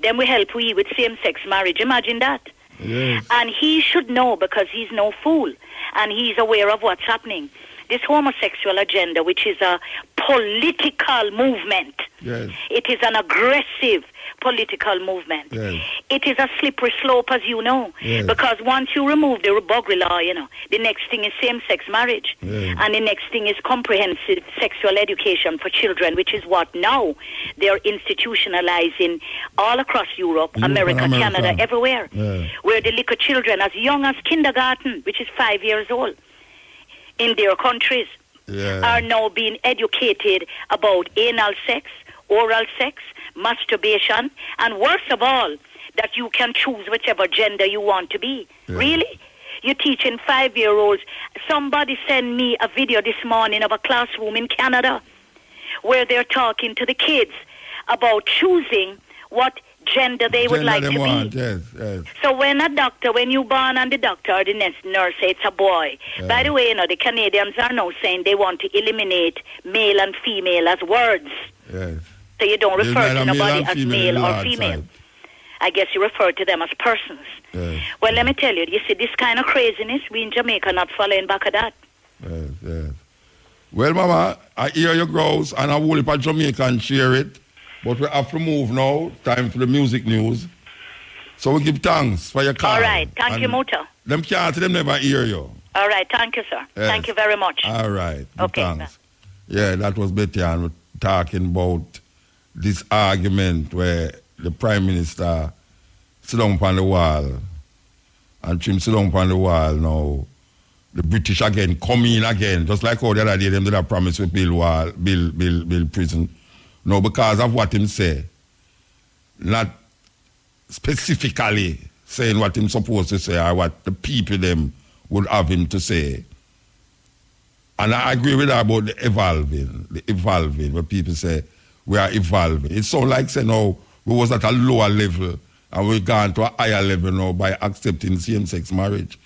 them we help we with same-sex marriage. Imagine that. Yes. And he should know because he's no fool. And he's aware of what's happening. This homosexual agenda, which is a political movement. Yes. It is an aggressive political movement. Yes. It is a slippery slope, as you know. Yes. Because once you remove the buggery law, you know, the next thing is same-sex marriage. Yes. And the next thing is comprehensive sexual education for children, which is what now they're institutionalizing all across Europe, America, Canada, everywhere. Yes. Where the little children as young as kindergarten, which is 5 years old, in their countries, are now being educated about anal sex, oral sex, masturbation, and worst of all, that you can choose whichever gender you want to be. Yeah. Really? You're teaching 5-year-olds. Somebody sent me a video this morning of a classroom in Canada where they're talking to the kids about choosing what gender they would like to be. Yes, yes. So when you born and the doctor or the nurse say it's a boy. Yeah. By the way, you know, the Canadians are now saying they want to eliminate male and female as words. Yes. So you don't refer to nobody as male or female. I guess you refer to them as persons. Yes. Well, let me tell you, you see, this kind of craziness, we in Jamaica not following back of that. Yes, yes. Well, Mama, I hear your growls and I will heap of Jamaican share it. But we have to move now. Time for the music news. So we give thanks for your call. All right. Thank you, Muta. Them can't, them never hear you. All right. Thank you, sir. Yes. Thank you very much. All right. Okay. Thanks. Yeah, that was Betty and talking about this argument where the Prime Minister sit down on the wall and him sit down on the wall now. The British again come in again, just like how the other day them did a promise with build prison. No, because of what him say, not specifically saying what him supposed to say or what the people them would have him to say. And I agree with that about the evolving, where people say we are evolving. It sounds like, say, no, we was at a lower level And we've gone to a higher level now by accepting same-sex marriage.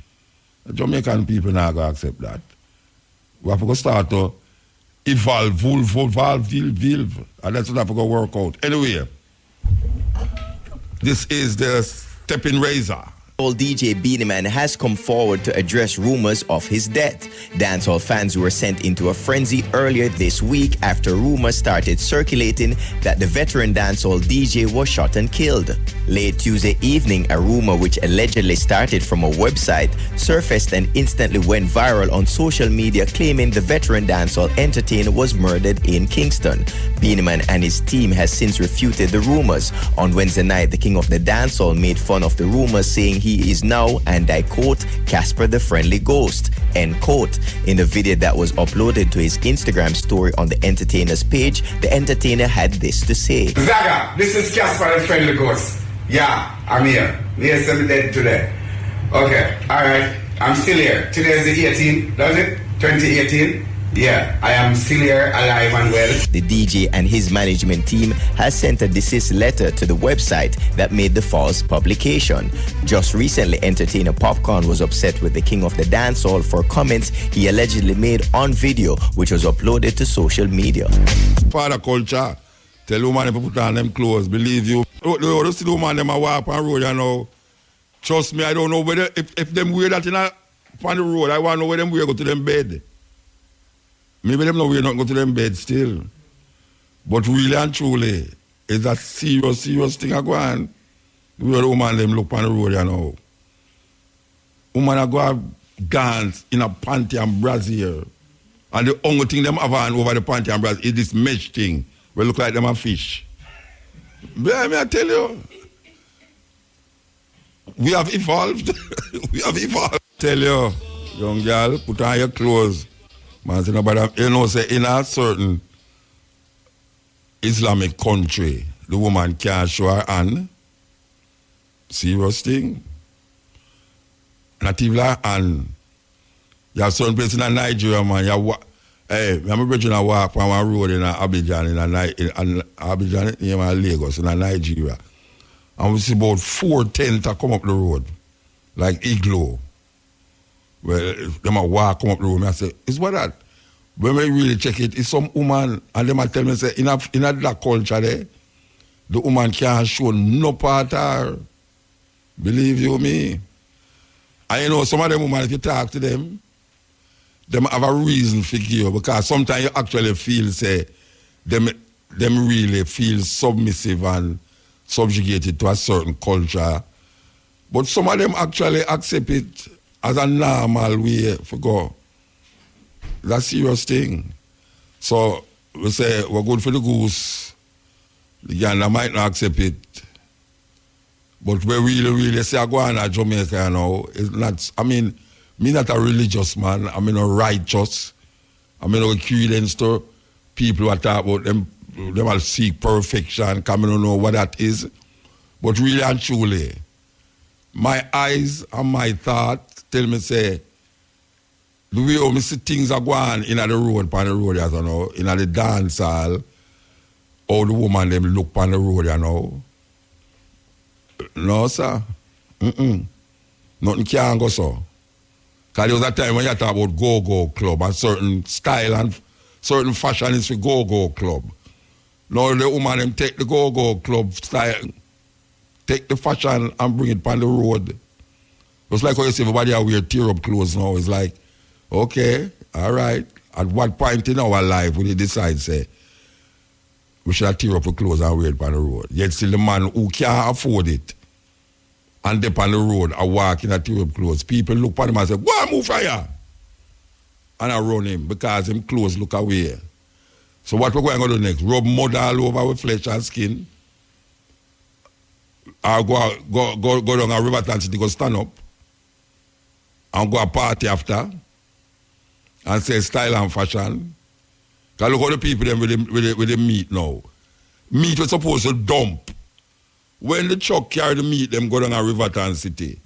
The Jamaican people not going to accept that. We have to start to evolve. And that's what we have to work out. Anyway, this is the Steppin Razor. DJ Beenie Man has come forward to address rumors of his death. Dancehall fans were sent into a frenzy earlier this week after rumors started circulating that the veteran dancehall DJ was shot and killed. Late Tuesday evening, a rumor which allegedly started from a website surfaced and instantly went viral on social media, claiming the veteran dancehall entertainer was murdered in Kingston. Beenie Man and his team has since refuted the rumors. On Wednesday night, the king of the dancehall made fun of the rumors, saying he is now, and I quote, Casper the Friendly Ghost, end quote. In the video that was uploaded to his Instagram story on the entertainer's page, the entertainer had this to say. Zaga, this is Casper the Friendly Ghost. Yeah, I'm here. Yes, I'm dead today. Okay, alright. I'm still here. Today is the 18th, does it? 2018? Yeah, I am still here, alive and well. The DJ and his management team has sent a desist letter to the website that made the false publication. Just recently, entertainer Popcorn was upset with the king of the dancehall for comments he allegedly made on video, which was uploaded to social media. Father culture, tell woman if you put on them clothes, believe you. You see the woman them a walk on road, you know. Trust me, I don't know whether if them wear that on the road, I want to know where them wear go to them bed. Maybe them know we're not go to them bed still. But really and truly, it's a serious thing I go on. Where the woman them look on the road, you know. Woman I go have gowns in a panty and brassiere. And the only thing them have on over the panty and brassiere is this mesh thing. Where look like them a fish. But I tell you, we have evolved. Tell you, young girl, put on your clothes. Man, say nobody, you know, say in a certain Islamic country, the woman can't show her hand. Serious thing. Not even her hand. You have certain places in Nigeria, man. I'm a virgin, I walk on one road in Abidjan, in Abidjan, in Lagos, in Nigeria. And we see about 4 tents come up the road, like igloo. Well, them a walk come up the road, and I say, is what that? When we really check it, it's some woman, and them a tell me, say, in a black culture there, the woman can't show no part of her. Believe you me. And you know, some of them women, if you talk to them have a reason for you, because sometimes you actually feel, say, them really feel submissive and subjugated to a certain culture. But some of them actually accept it as a normal way for go. That's a serious thing. So we say we're good for the goose. The gander might not accept it. But we really say I go on to Jamaica now. It's not, I mean, me not a religious man. I mean a righteous. I mean a credence to people who talk about them will seek perfection, because I don't know what that is. But really and truly, my eyes and my thoughts tell me, say, the way how me see things are going in the road, on the road, you know, in the dance hall, how the woman them look on the road, you know. No, sir. Nothing can go so. Because there was a time when you talk about go-go club and certain style and certain fashion is for go-go club. Now the woman them take the go-go club style, take the fashion and bring it on the road. It's like how you see everybody wear tear-up clothes now. It's like, okay, all right. At what point in our life will you decide, say, we should have tear up the clothes and wear it on the road? Yet still the man who can't afford it and dip on the road and walk in a tear up clothes, people look at him and say, go and move fire. And I run him because him clothes look away. So what we're going to do next? Rub mud all over with flesh and skin? Or go down a river and city, go stand up and go a party after and say style and fashion? Because look at the people them with the meat now. Meat was supposed to dump. When the truck carry the meat, them go down a Riverton City.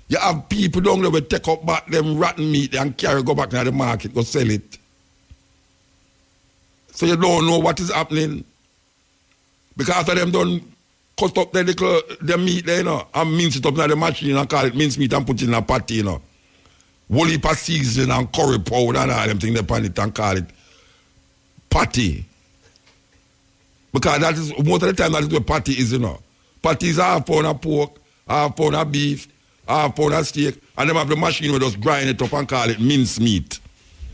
You have people down there will take up back them rotten meat and go back to the market, go sell it. So you don't know what is happening. Because after them done cut up the meat there, you know, and mince it up in the machine and call it mince meat and put it in a patty, you know. Whole heap of seasoning and curry powder and all them things upon it and call it patty. Because that is, most of the time, that is what patty is, you know. Patty is half pound of pork, half pound of beef, half pound of steak, and them have the machine where just grind it up and call it mince meat.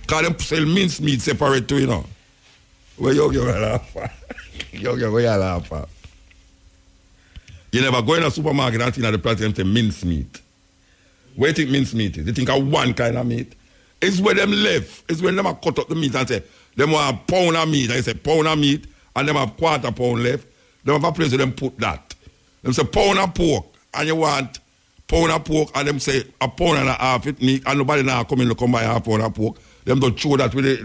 Because them sell mince meat separate too, you know. Where you get a laugh at? You get where you laugh at? You never go in a supermarket and see that the price them say mince meat. Where do you think mince meat is? You think of one kind of meat? It's where them left. It's when them have cut up the meat and say, them want a pound of meat. And you say pound of meat, and them have quarter pound left. Them have a place where them put that. Them say pound of pork, and you want pound of pork, and them say a pound and a half it meat, and nobody now come in to come buy half pound of pork. Them don't show that with the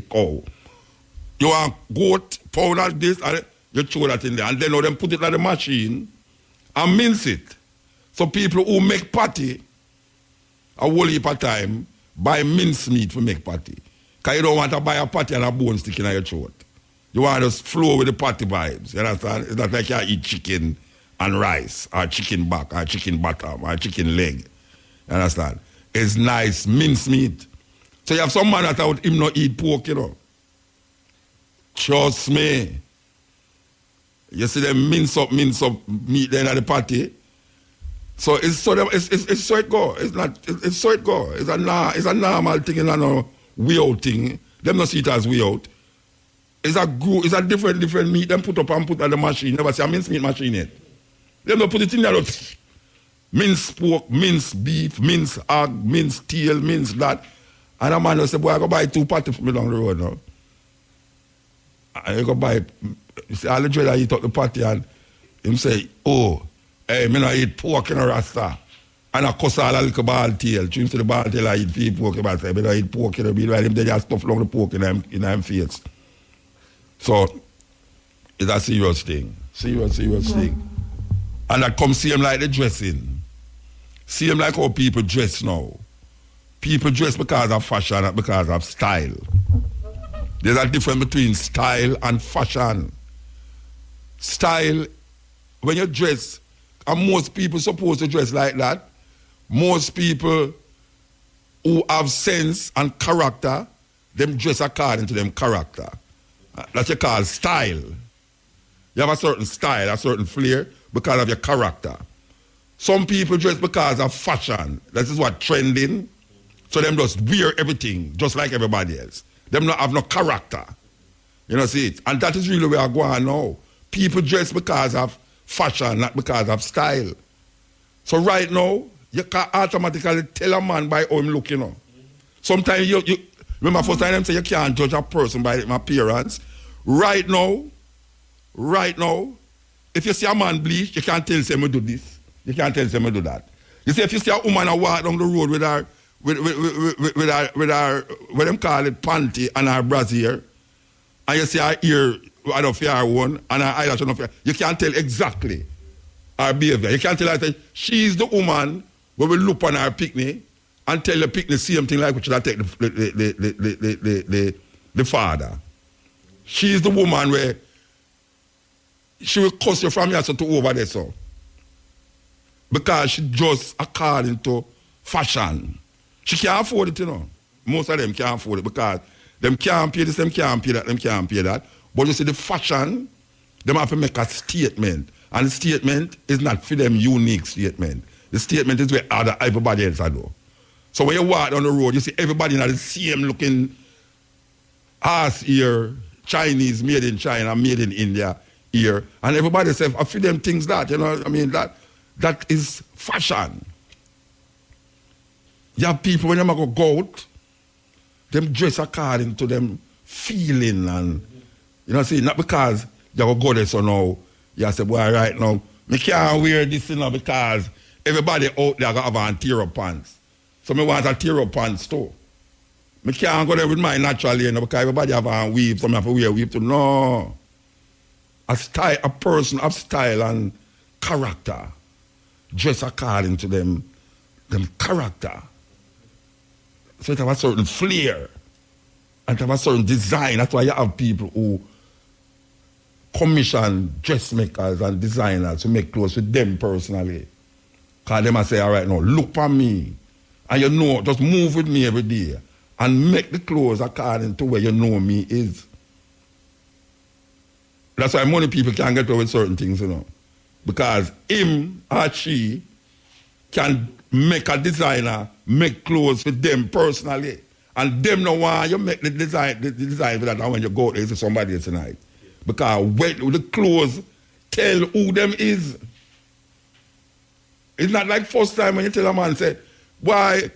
cow. You want goat, pound of this, and you throw that in there. And then them put it in the machine and mince it. So people who make patty, a whole heap of time, buy mince meat to make patty. Because you don't want to buy a patty and a bone sticking in your throat. You want to just flow with the patty vibes. You understand? It's not like you eat chicken and rice, or chicken back, or chicken bottom, or chicken leg. You understand? It's nice mince meat. So you have some man that out him not eat pork, you know. Trust me. You see them mince up meat there at the party. So it's so it go. It's so it go. It's a normal thing and a weird thing. Them not see it as weird. It's a different meat. Them put up and put at the machine. Never see a mince meat machine yet. Them not put it in there. Mince pork, mince beef, mince hog, mince tail, mince that. And a man will say, boy, I go buy 2 patty for me down the road now. And you go buy, you see, all the dread I eat up the patty and him say, oh, hey, me not eat pork in a rasta. And I cuss all a little ball tail. Him say the ball tail I eat feed pork, but I say, me not eat pork in a meal. Him they just stuff along the pork in them face. So, it's a serious thing. Serious thing. And that comes see him like the dressing. See him like how people dress now. People dress because of fashion, not because of style. There's a difference between style and fashion. Style, when you dress, and most people supposed to dress like that, most people who have sense and character, them dress according to them character. That's what you call style. You have a certain style, a certain flair, because of your character. Some people dress because of fashion. This is what trending. So them just wear everything just like everybody else. Them not have no character. You know, see it? And that is really where I go on now. People dress because of fashion, not because of style. So right now, you can automatically tell a man by how him look, you know. Sometimes you remember first time them say you can't judge a person by their appearance. Right now, if you see a man bleach, you can't tell him to do this. You can't tell him to do that. You see, if you see a woman walk down the road with her what them call it, panty and her brassiere, and you see her ear out of her one and her eyelash out of her, you can't tell exactly her behavior. You can't tell her that she's the woman who will look on her picnic and tell the picnic same thing like which will take the father. She's the woman where she will cuss you from here to over there, so. Because she just according to fashion. She can't afford it, you know. Most of them can't afford it because them can't pay this, them can't pay that, them can't pay that. But you see the fashion, them have to make a statement. And the statement is not for them unique statement. The statement is where everybody else do. So when you walk down the road, you see everybody in the same looking ass ear, Chinese, made in China, made in India ear. And everybody says, I feel them things that, you know, I mean, that is fashion. You have people, when they go out, them dress according to them feeling and, you know, see, not because you go there so now, you say, boy, right now, me can't wear this, you know, because everybody out there have on tear-up pants. So me want a tear-up pants too. Me can't go there with my natural, you know, because everybody have on weave, so me have to wear weave too. No. A person of style and character. Dress according to them character. So it have a certain flair and it have a certain design. That's why you have people who commission dressmakers and designers to make clothes for them personally. Because them I say, all right, now, look for me. And you know, just move with me every day. And make the clothes according to where you know me is. That's why many people can't get away with certain things, you know. Because him or she can make a designer make clothes for them personally. And them no want you make the design for that, and when you go there to somebody else tonight. Because when the clothes tell who them is. It's not like first time when you tell a man, say, why,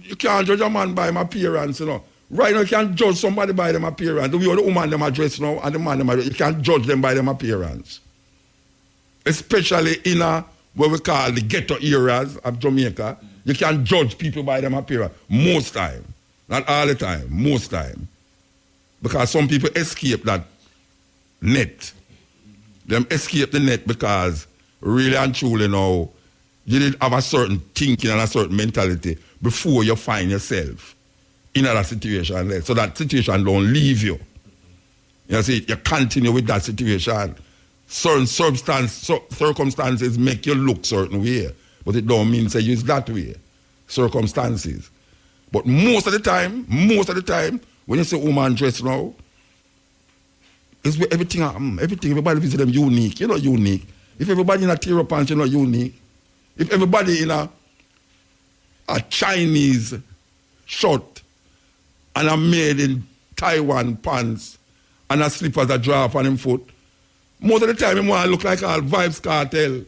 you can't judge a man by his appearance, you know. Right now, you can't judge somebody by their appearance. The way the woman them are dressed now, and the man them are dressed, you can't judge them by their appearance. Especially in what we call the ghetto areas of Jamaica, you can judge people by their appearance. Most time. Not all the time, most time. Because some people escape that net. Them escape the net because really and truly now, you didn't have a certain thinking and a certain mentality before you find yourself in a situation. So that situation don't leave you. You see, you continue with that situation. Certain circumstances make you look certain way, but it don't mean say you is that way. Circumstances. But most of the time, when you say woman dress now, it's where everything, everybody visit them unique. You're not unique. If everybody in a tear pants, you're not unique. If everybody in a Chinese shirt and a made in Taiwan pants and a slippers that drop on him foot, most of the time, he want to look like all Vibes Cartel.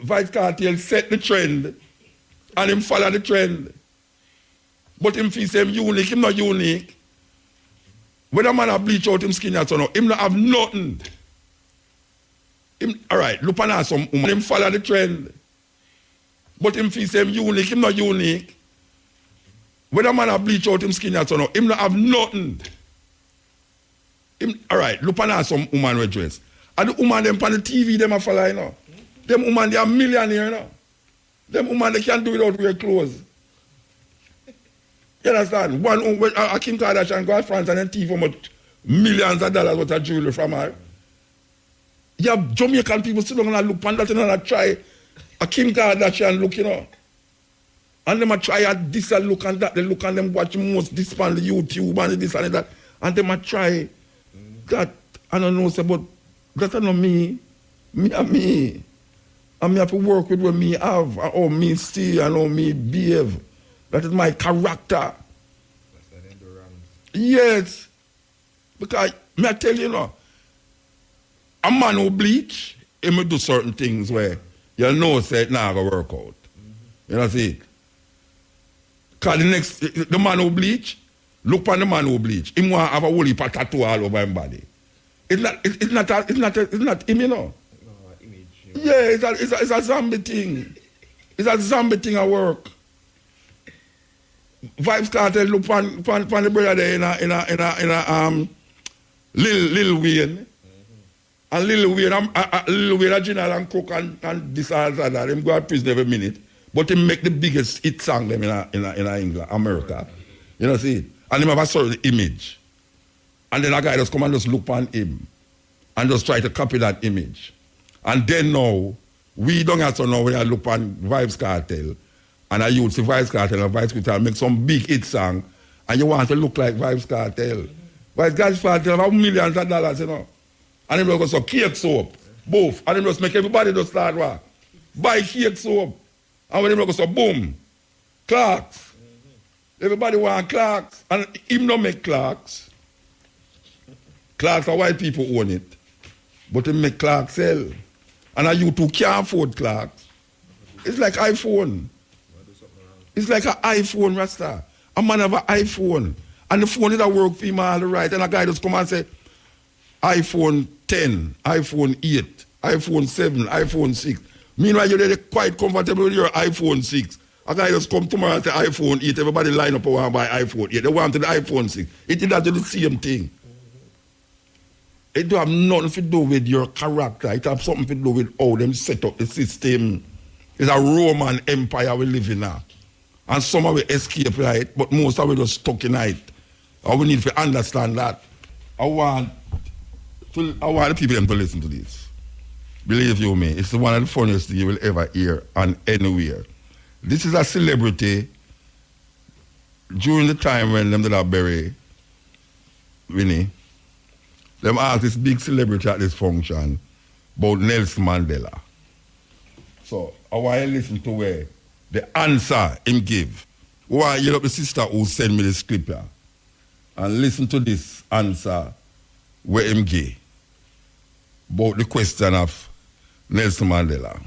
Vibes Cartel set the trend, and him follow the trend. But him feel him unique, him not unique. When a man a bleach out him skin, so no, him not have nothing. Him, all right, look at some woman, him follow the trend. But him feel him unique, him not unique. When a man a bleach out him skin, so no, him not have nothing. All right, look at some woman with dress. And the woman them on the TV, them a follow, you know. Them woman, they are millionaire, you know. Them woman, they can't do it without wear clothes. You understand? One, Kim Kardashian go to France and then TV for millions of dollars worth of jewelry from her. You have Jamaican people sit down and look on that and try a Kim Kardashian look, you know. And them a try at this and look and that. They look and them watch most this on the YouTube and this and that. And them a try that, I don't know, say, but that's not me. Me. And me have to work with what me have, and how me stay, and how me behave. That is my character. That's that endurance. Yes. Because, me I tell you, know, a man who bleach, he may do certain things where you know say it not going to work out. You know see? Because the man who bleach, look on the man who bleach. He want to have a whole heap of tattoo all over his body. It's not him, you know. Yeah, it's a zombie thing. It's a zombie thing at work. Vibes Cartel look on the brother there in a Lil Wayne. And Lil Wayne a general and cook and this and that. Him go to prison every minute. But he make the biggest hit song them in England, America. You know see? And him have a certain image. And then a guy just come and just look on him. And just try to copy that image. And then now, we don't have to know when I look on Vibes Cartel. And I use the Vibes Cartel and Vibes Cartel make some big hit song. And you want to look like Vibes Cartel. Vibes Cartel have millions of dollars, you know. And then we go cake soap, both. And then just make everybody just start what? Buy cake soap. And when they go boom, Clarks. Everybody want Clarks. And him not make Clarks. Clarks are white people own it. But he make Clarks sell. And you two can't afford Clarks. It's like iPhone. It's like an iPhone, Rasta. A man have an iPhone. And the phone is a work for him all right. And a guy just come and say, iPhone 10, iPhone 8, iPhone 7, iPhone 6. Meanwhile, you're quite comfortable with your iPhone 6. A guy just come tomorrow and say iPhone 8. Everybody line up and want to buy iPhone 8. They wanted the iPhone 6. It did that to the same thing. It don't have nothing to do with your character. It have something to do with how them set up the system. It's a Roman Empire we live in now. And some of it escape, right? But most of it just stuck in it. And we need to understand that. I want I want the people them to listen to this. Believe you me, it's one of the funniest things you will ever hear and anywhere. This is a celebrity during the time when them did not bury Winnie. Them asked this big celebrity at this function about Nelson Mandela. So I want you to listen to where the answer him give. I want you to the sister who sent me this clip here and listen to this answer where him give about the question of Nelson Mandela.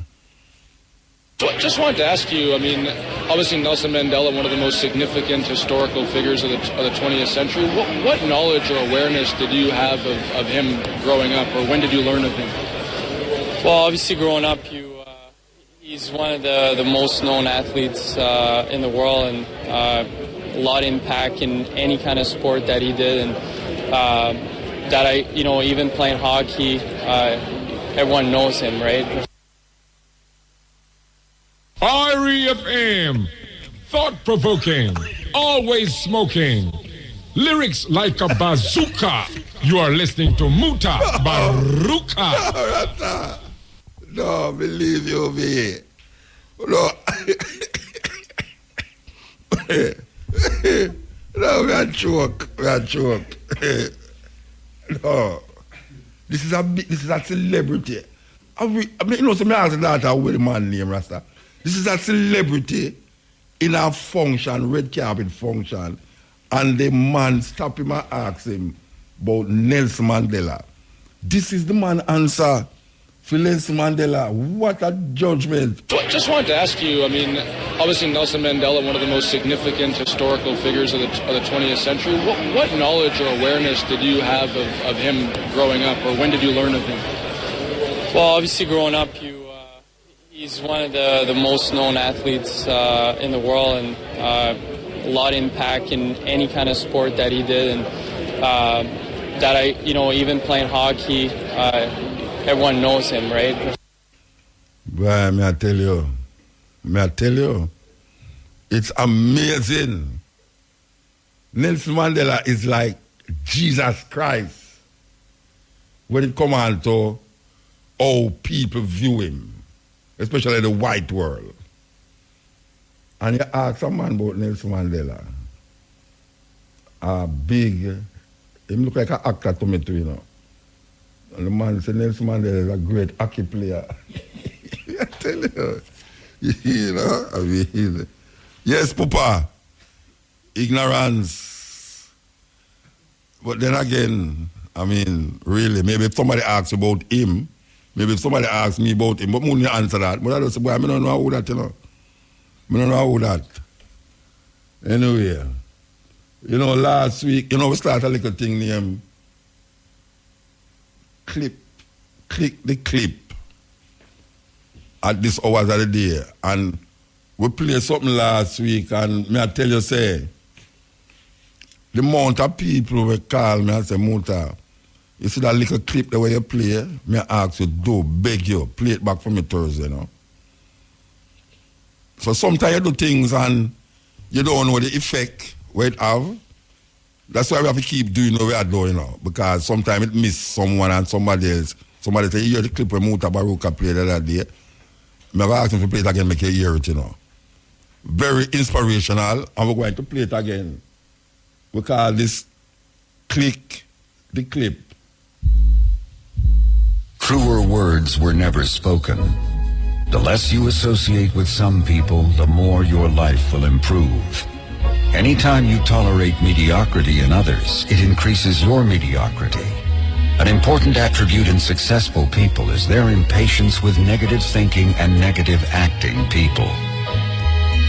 Just wanted to ask you, I mean, obviously Nelson Mandela, one of the most significant historical figures of the 20th century. What knowledge or awareness did you have of him growing up, or when did you learn of him? Well, obviously growing up, he's one of the most known athletes in the world, and a lot of impact in any kind of sport that he did, and that even playing hockey, everyone knows him, right? REFM, thought-provoking, always smoking, lyrics like a bazooka. You are listening to Muta Baruka. No, believe you me. No. No, we are joke. No. This is a celebrity. I mean, you know, so me ask that with the man name, Rasta. This is a celebrity in a function, red carpet function, and the man stop him and ask him about Nelson Mandela. This is the man answer for Nelson Mandela. What a judgment. Just wanted to ask you, I mean, obviously Nelson Mandela, one of the most significant historical figures of the 20th century. What knowledge or awareness did you have of him growing up, or when did you learn of him? Well, obviously growing up, he's one of the most known athletes in the world, and a lot of impact in any kind of sport that he did, and that even playing hockey, everyone knows him, right? Boy, may I tell you, it's amazing. Nelson Mandela is like Jesus Christ when it comes on to how people view him, especially the white world. And you ask a man about Nelson Mandela, him look like an actor to me too, you know. And the man said Nelson Mandela is a great hockey player. I tell you know, I mean, yes, Papa, ignorance. But then again, I mean, really, maybe if somebody asks about him, maybe if somebody asks me about him, but I wouldn't answer that. But I don't say, boy, I don't know how that, you know. I don't know how that. Anyway, you know, last week, you know, we started a little thing named Click the Clip at this hours of the day. And we played something last week, and may I tell you, say, the amount of people will call me and say, Muta, you see that little clip the way you play, me ask you, beg you, play it back for me Thursday, you know. So sometimes you do things and you don't know the effect where it have. That's why we have to keep doing what we are doing, you know, because sometimes it miss someone and somebody else. Somebody say, you hear the clip where Muta Baruka played the other day. I have asked him to play it again, make you hear it, you know. Very inspirational, and we're going to play it again. We call this Click the Clip. Truer words were never spoken. The less you associate with some people, the more your life will improve. Anytime you tolerate mediocrity in others, it increases your mediocrity. An important attribute in successful people is their impatience with negative thinking and negative acting people.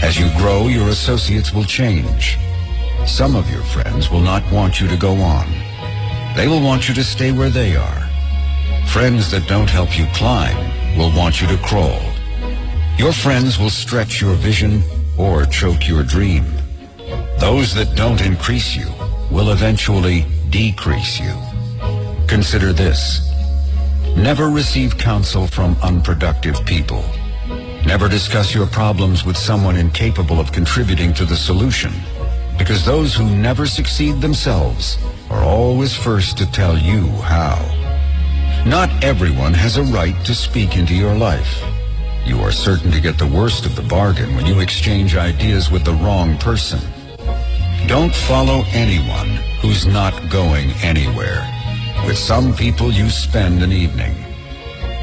As you grow, your associates will change. Some of your friends will not want you to go on. They will want you to stay where they are. Friends that don't help you climb will want you to crawl. Your friends will stretch your vision or choke your dream. Those that don't increase you will eventually decrease you. Consider this. Never receive counsel from unproductive people. Never discuss your problems with someone incapable of contributing to the solution, because those who never succeed themselves are always first to tell you how. Not everyone has a right to speak into your life. You are certain to get the worst of the bargain when you exchange ideas with the wrong person. Don't follow anyone who's not going anywhere. With some people, you spend an evening.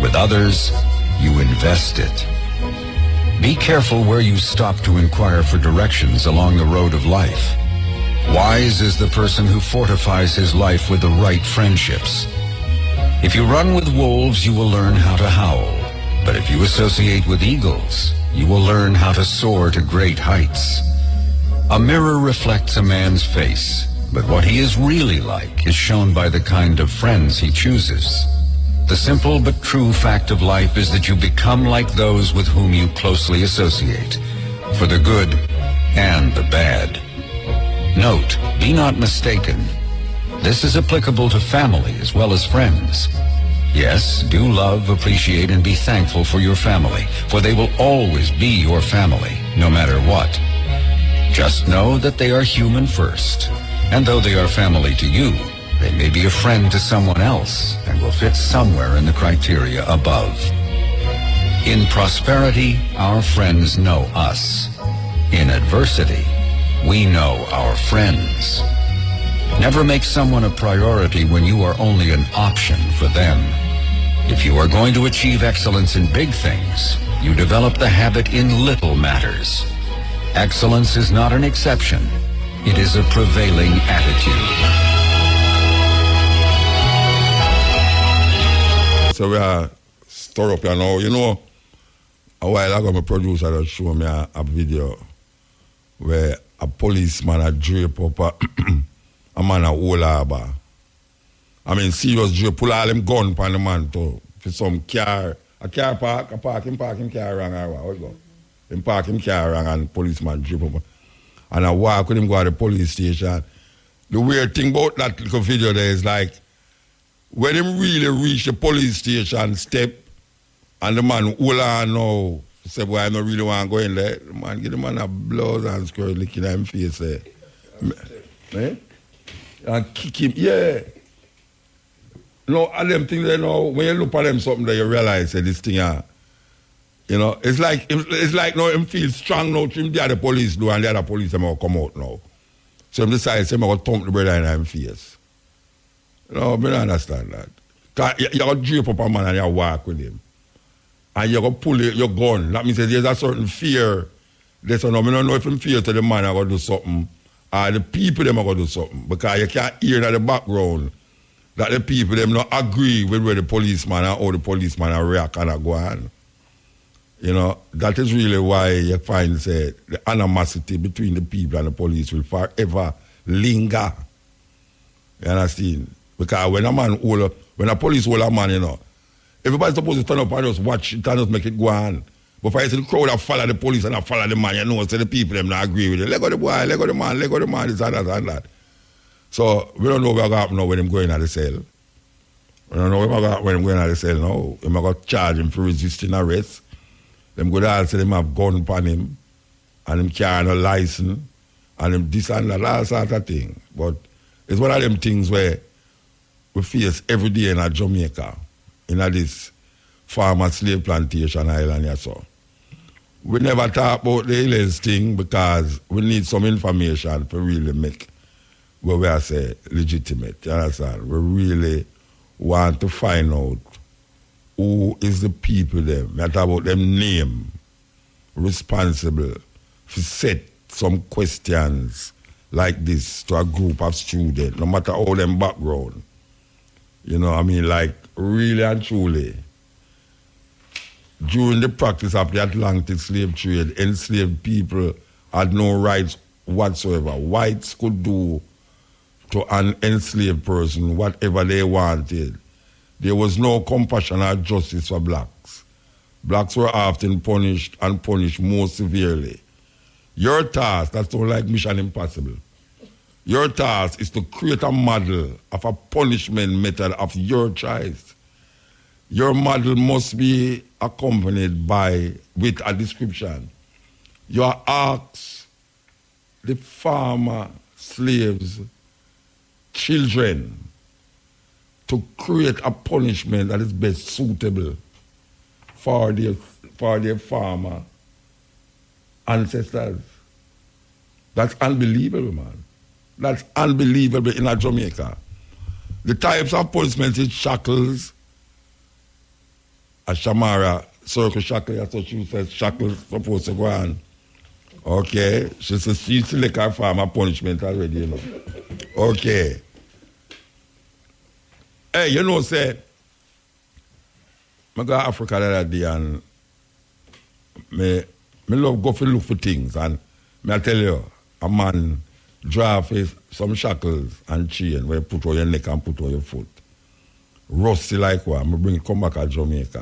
With others, you invest it. Be careful where you stop to inquire for directions along the road of life. Wise is the person who fortifies his life with the right friendships. If you run with wolves, you will learn how to howl. But if you associate with eagles, you will learn how to soar to great heights. A mirror reflects a man's face, but what he is really like is shown by the kind of friends he chooses. The simple but true fact of life is that you become like those with whom you closely associate, for the good and the bad. Note, be not mistaken. This is applicable to family as well as friends. Yes, do love, appreciate, and be thankful for your family, for they will always be your family, no matter what. Just know that they are human first, and though they are family to you, they may be a friend to someone else and will fit somewhere in the criteria above. In prosperity, our friends know us. In adversity, we know our friends. Never make someone a priority when you are only an option for them. If you are going to achieve excellence in big things, you develop the habit in little matters. Excellence is not an exception. It is a prevailing attitude. So we are stir up here now. You know, a while ago my producer had shown me a video where a policeman had drape up a man at Old Harbor. I mean, serious drape, pull all them gun upon the man to for some car. A car park, him car wrong or what? Go? Him park him car wrong and policeman drape up. And I walk with him go to the police station. The weird thing about that little video there is like, when him really reach the police station step and the man hold on now, say, boy, I don't really want to go in there. The man give the man a blouse and skirt licking him face there. Eh? And kick him, yeah. No, all them things there now, when you look at them something there, you realize that this thing, you know, it's like now him feel strong now to him, the other police do, and the other police them will come out now. So him decide, say, I'm going to thump the brother in him face. No, I don't understand that. Because you got to drape up a man and you walk with him. And you got to pull your gun. That means there's a certain fear. There's no, I don't know if him fear to the man are going to do something or the people them are going to do something. Because you can't hear in the background that the people them not agree with where the policeman and how the policeman are react and go on. You know, that is really why you find say, the animosity between the people and the police will forever linger. You understand? Because when a police hold a man, you know, everybody's supposed to turn up and just watch it and just make it go on. But if I see the crowd that follow the police and that follow the man, you know, so the people them not agree with it. Let go the boy, let go the man, this and that and that. So we don't know what's going to happen now when him going to the cell. We don't know what's going to happen when him going to the cell now. Him going to charge him for resisting arrest. Them go to say them have gun upon him and him carrying a license and him this and that, all sort of thing. But it's one of them things where we face every day in Jamaica, in this farmer slave plantation island here. So we never talk about the aliens thing because we need some information to really make what we are say legitimate. You understand? We really want to find out who is the people them. We talk about them name, responsible to set some questions like this to a group of students, no matter all them background. You know, I mean, like, really and truly, during the practice of the Atlantic slave trade, enslaved people had no rights whatsoever. Whites could do to an enslaved person whatever they wanted. There was no compassion or justice for blacks. Blacks were often punished and punished more severely. Your task, that's not like Mission Impossible. Your task is to create a model of a punishment method of your choice. Your model must be accompanied with a description. You ask the farmer, slaves, children to create a punishment that is best suitable for their farmer ancestors. That's unbelievable, man. That's unbelievable in Jamaica. The types of punishment is shackles, a shamara, circle shackle, that's what she says, shackles supposed to go on. Okay, she says she select her farmer punishment already, you know. Okay. Hey, you know, say, I go to Africa the other day and me love go for look for things, and I tell you, a man draw some shackles and chain where you put on your neck and put on your foot. Rusty like what? I come back to Jamaica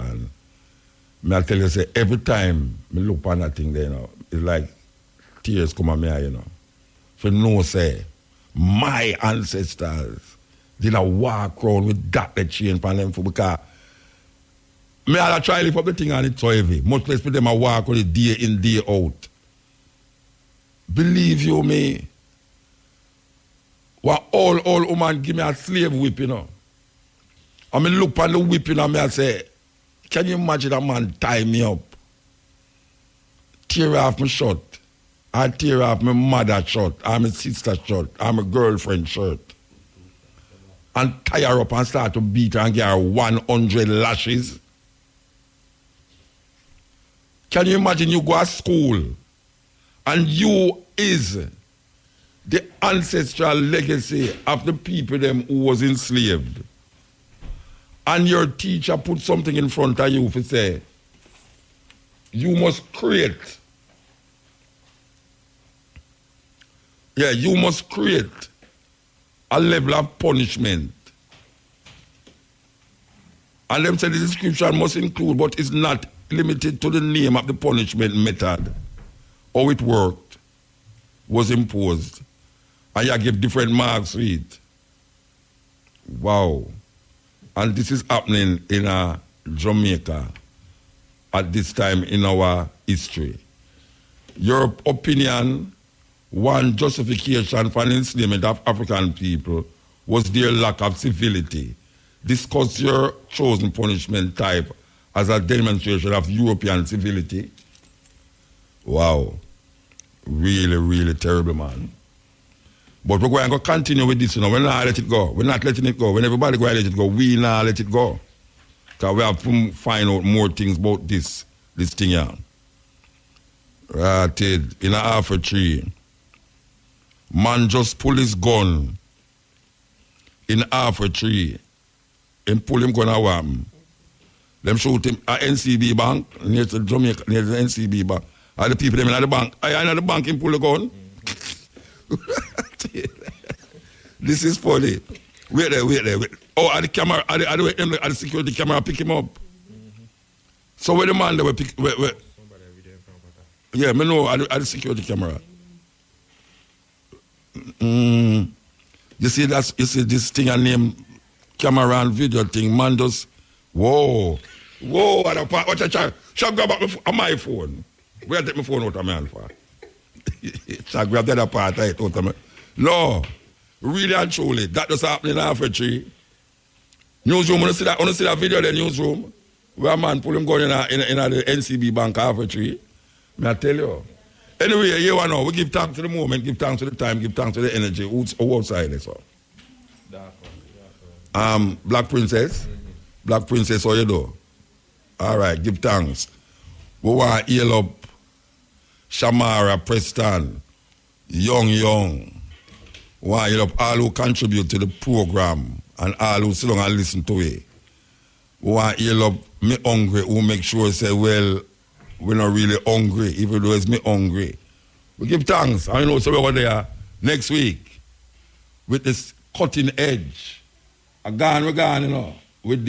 and I tell you, say, every time I look on that thing there, you know, it's like tears come on me, you know. For no say, my ancestors did a walk around with that chain on them for because me I try to lift up the thing and it's so heavy. Much less for them a walk on it day in, day out. Believe you me, what all woman give me a slave whip, you know. I mean look on the whip, you know, me I say, can you imagine a man tie me up, tear off my shirt, I tear off my mother's shirt, or my sister's shirt, or my girlfriend's shirt, and tie her up and start to beat her and give her 100 lashes? Can you imagine you go to school and you is the ancestral legacy of the people them who was enslaved, and your teacher put something in front of you to say, you must create. Yeah, you must create a level of punishment. And them say the description must include, but it's not limited to the name of the punishment method, how it worked, was imposed, and you give different marks to it. Wow. And this is happening in Jamaica at this time in our history. Your opinion, one justification for the enslavement of African people was their lack of civility. Discuss your chosen punishment type as a demonstration of European civility. Wow. Really, really terrible, man. But we're going to continue with this, you know. We're not let it go. We're not letting it go. When everybody go and let it go, we not let it go. Because we have to find out more things about this thing here. Right, in a half a tree. Man just pull his gun in half a tree and pull him gun away. Them shoot him at NCB Bank, near the Jamaica, near the NCB Bank. Are the people them in the bank? I in the bank and pull the gun. This is funny. Wait there. Oh, at the camera, at the security camera pick him up. So where the man that will pick where? Yeah, me know at the security camera. You see this thing I name camera and video thing, man just whoa, what a child. Shall grab up my phone. Where I take my phone out of my hand for? Shall grab the other part out of me. No, really and truly, that just happening in Alpha Tree. Newsroom, when you see that video in the newsroom, where a man pull him gun in the NCB Bank Alpha Tree, may I tell you. Anyway, you know, we give thanks to the moment, give thanks to the time, give thanks to the energy. Who's outside this one? Black Princess. Mm-hmm. Black Princess, how you do? All right, give thanks. We want to heal up Shamara, Preston, Young. We want to heal up all who contribute to the program and all who sit down and listen to it. We want to heal up me hungry who make sure say, well, we're not really hungry, even though it's me hungry. We give thanks. I know so we're there next week with this cutting edge. We're gone, you know.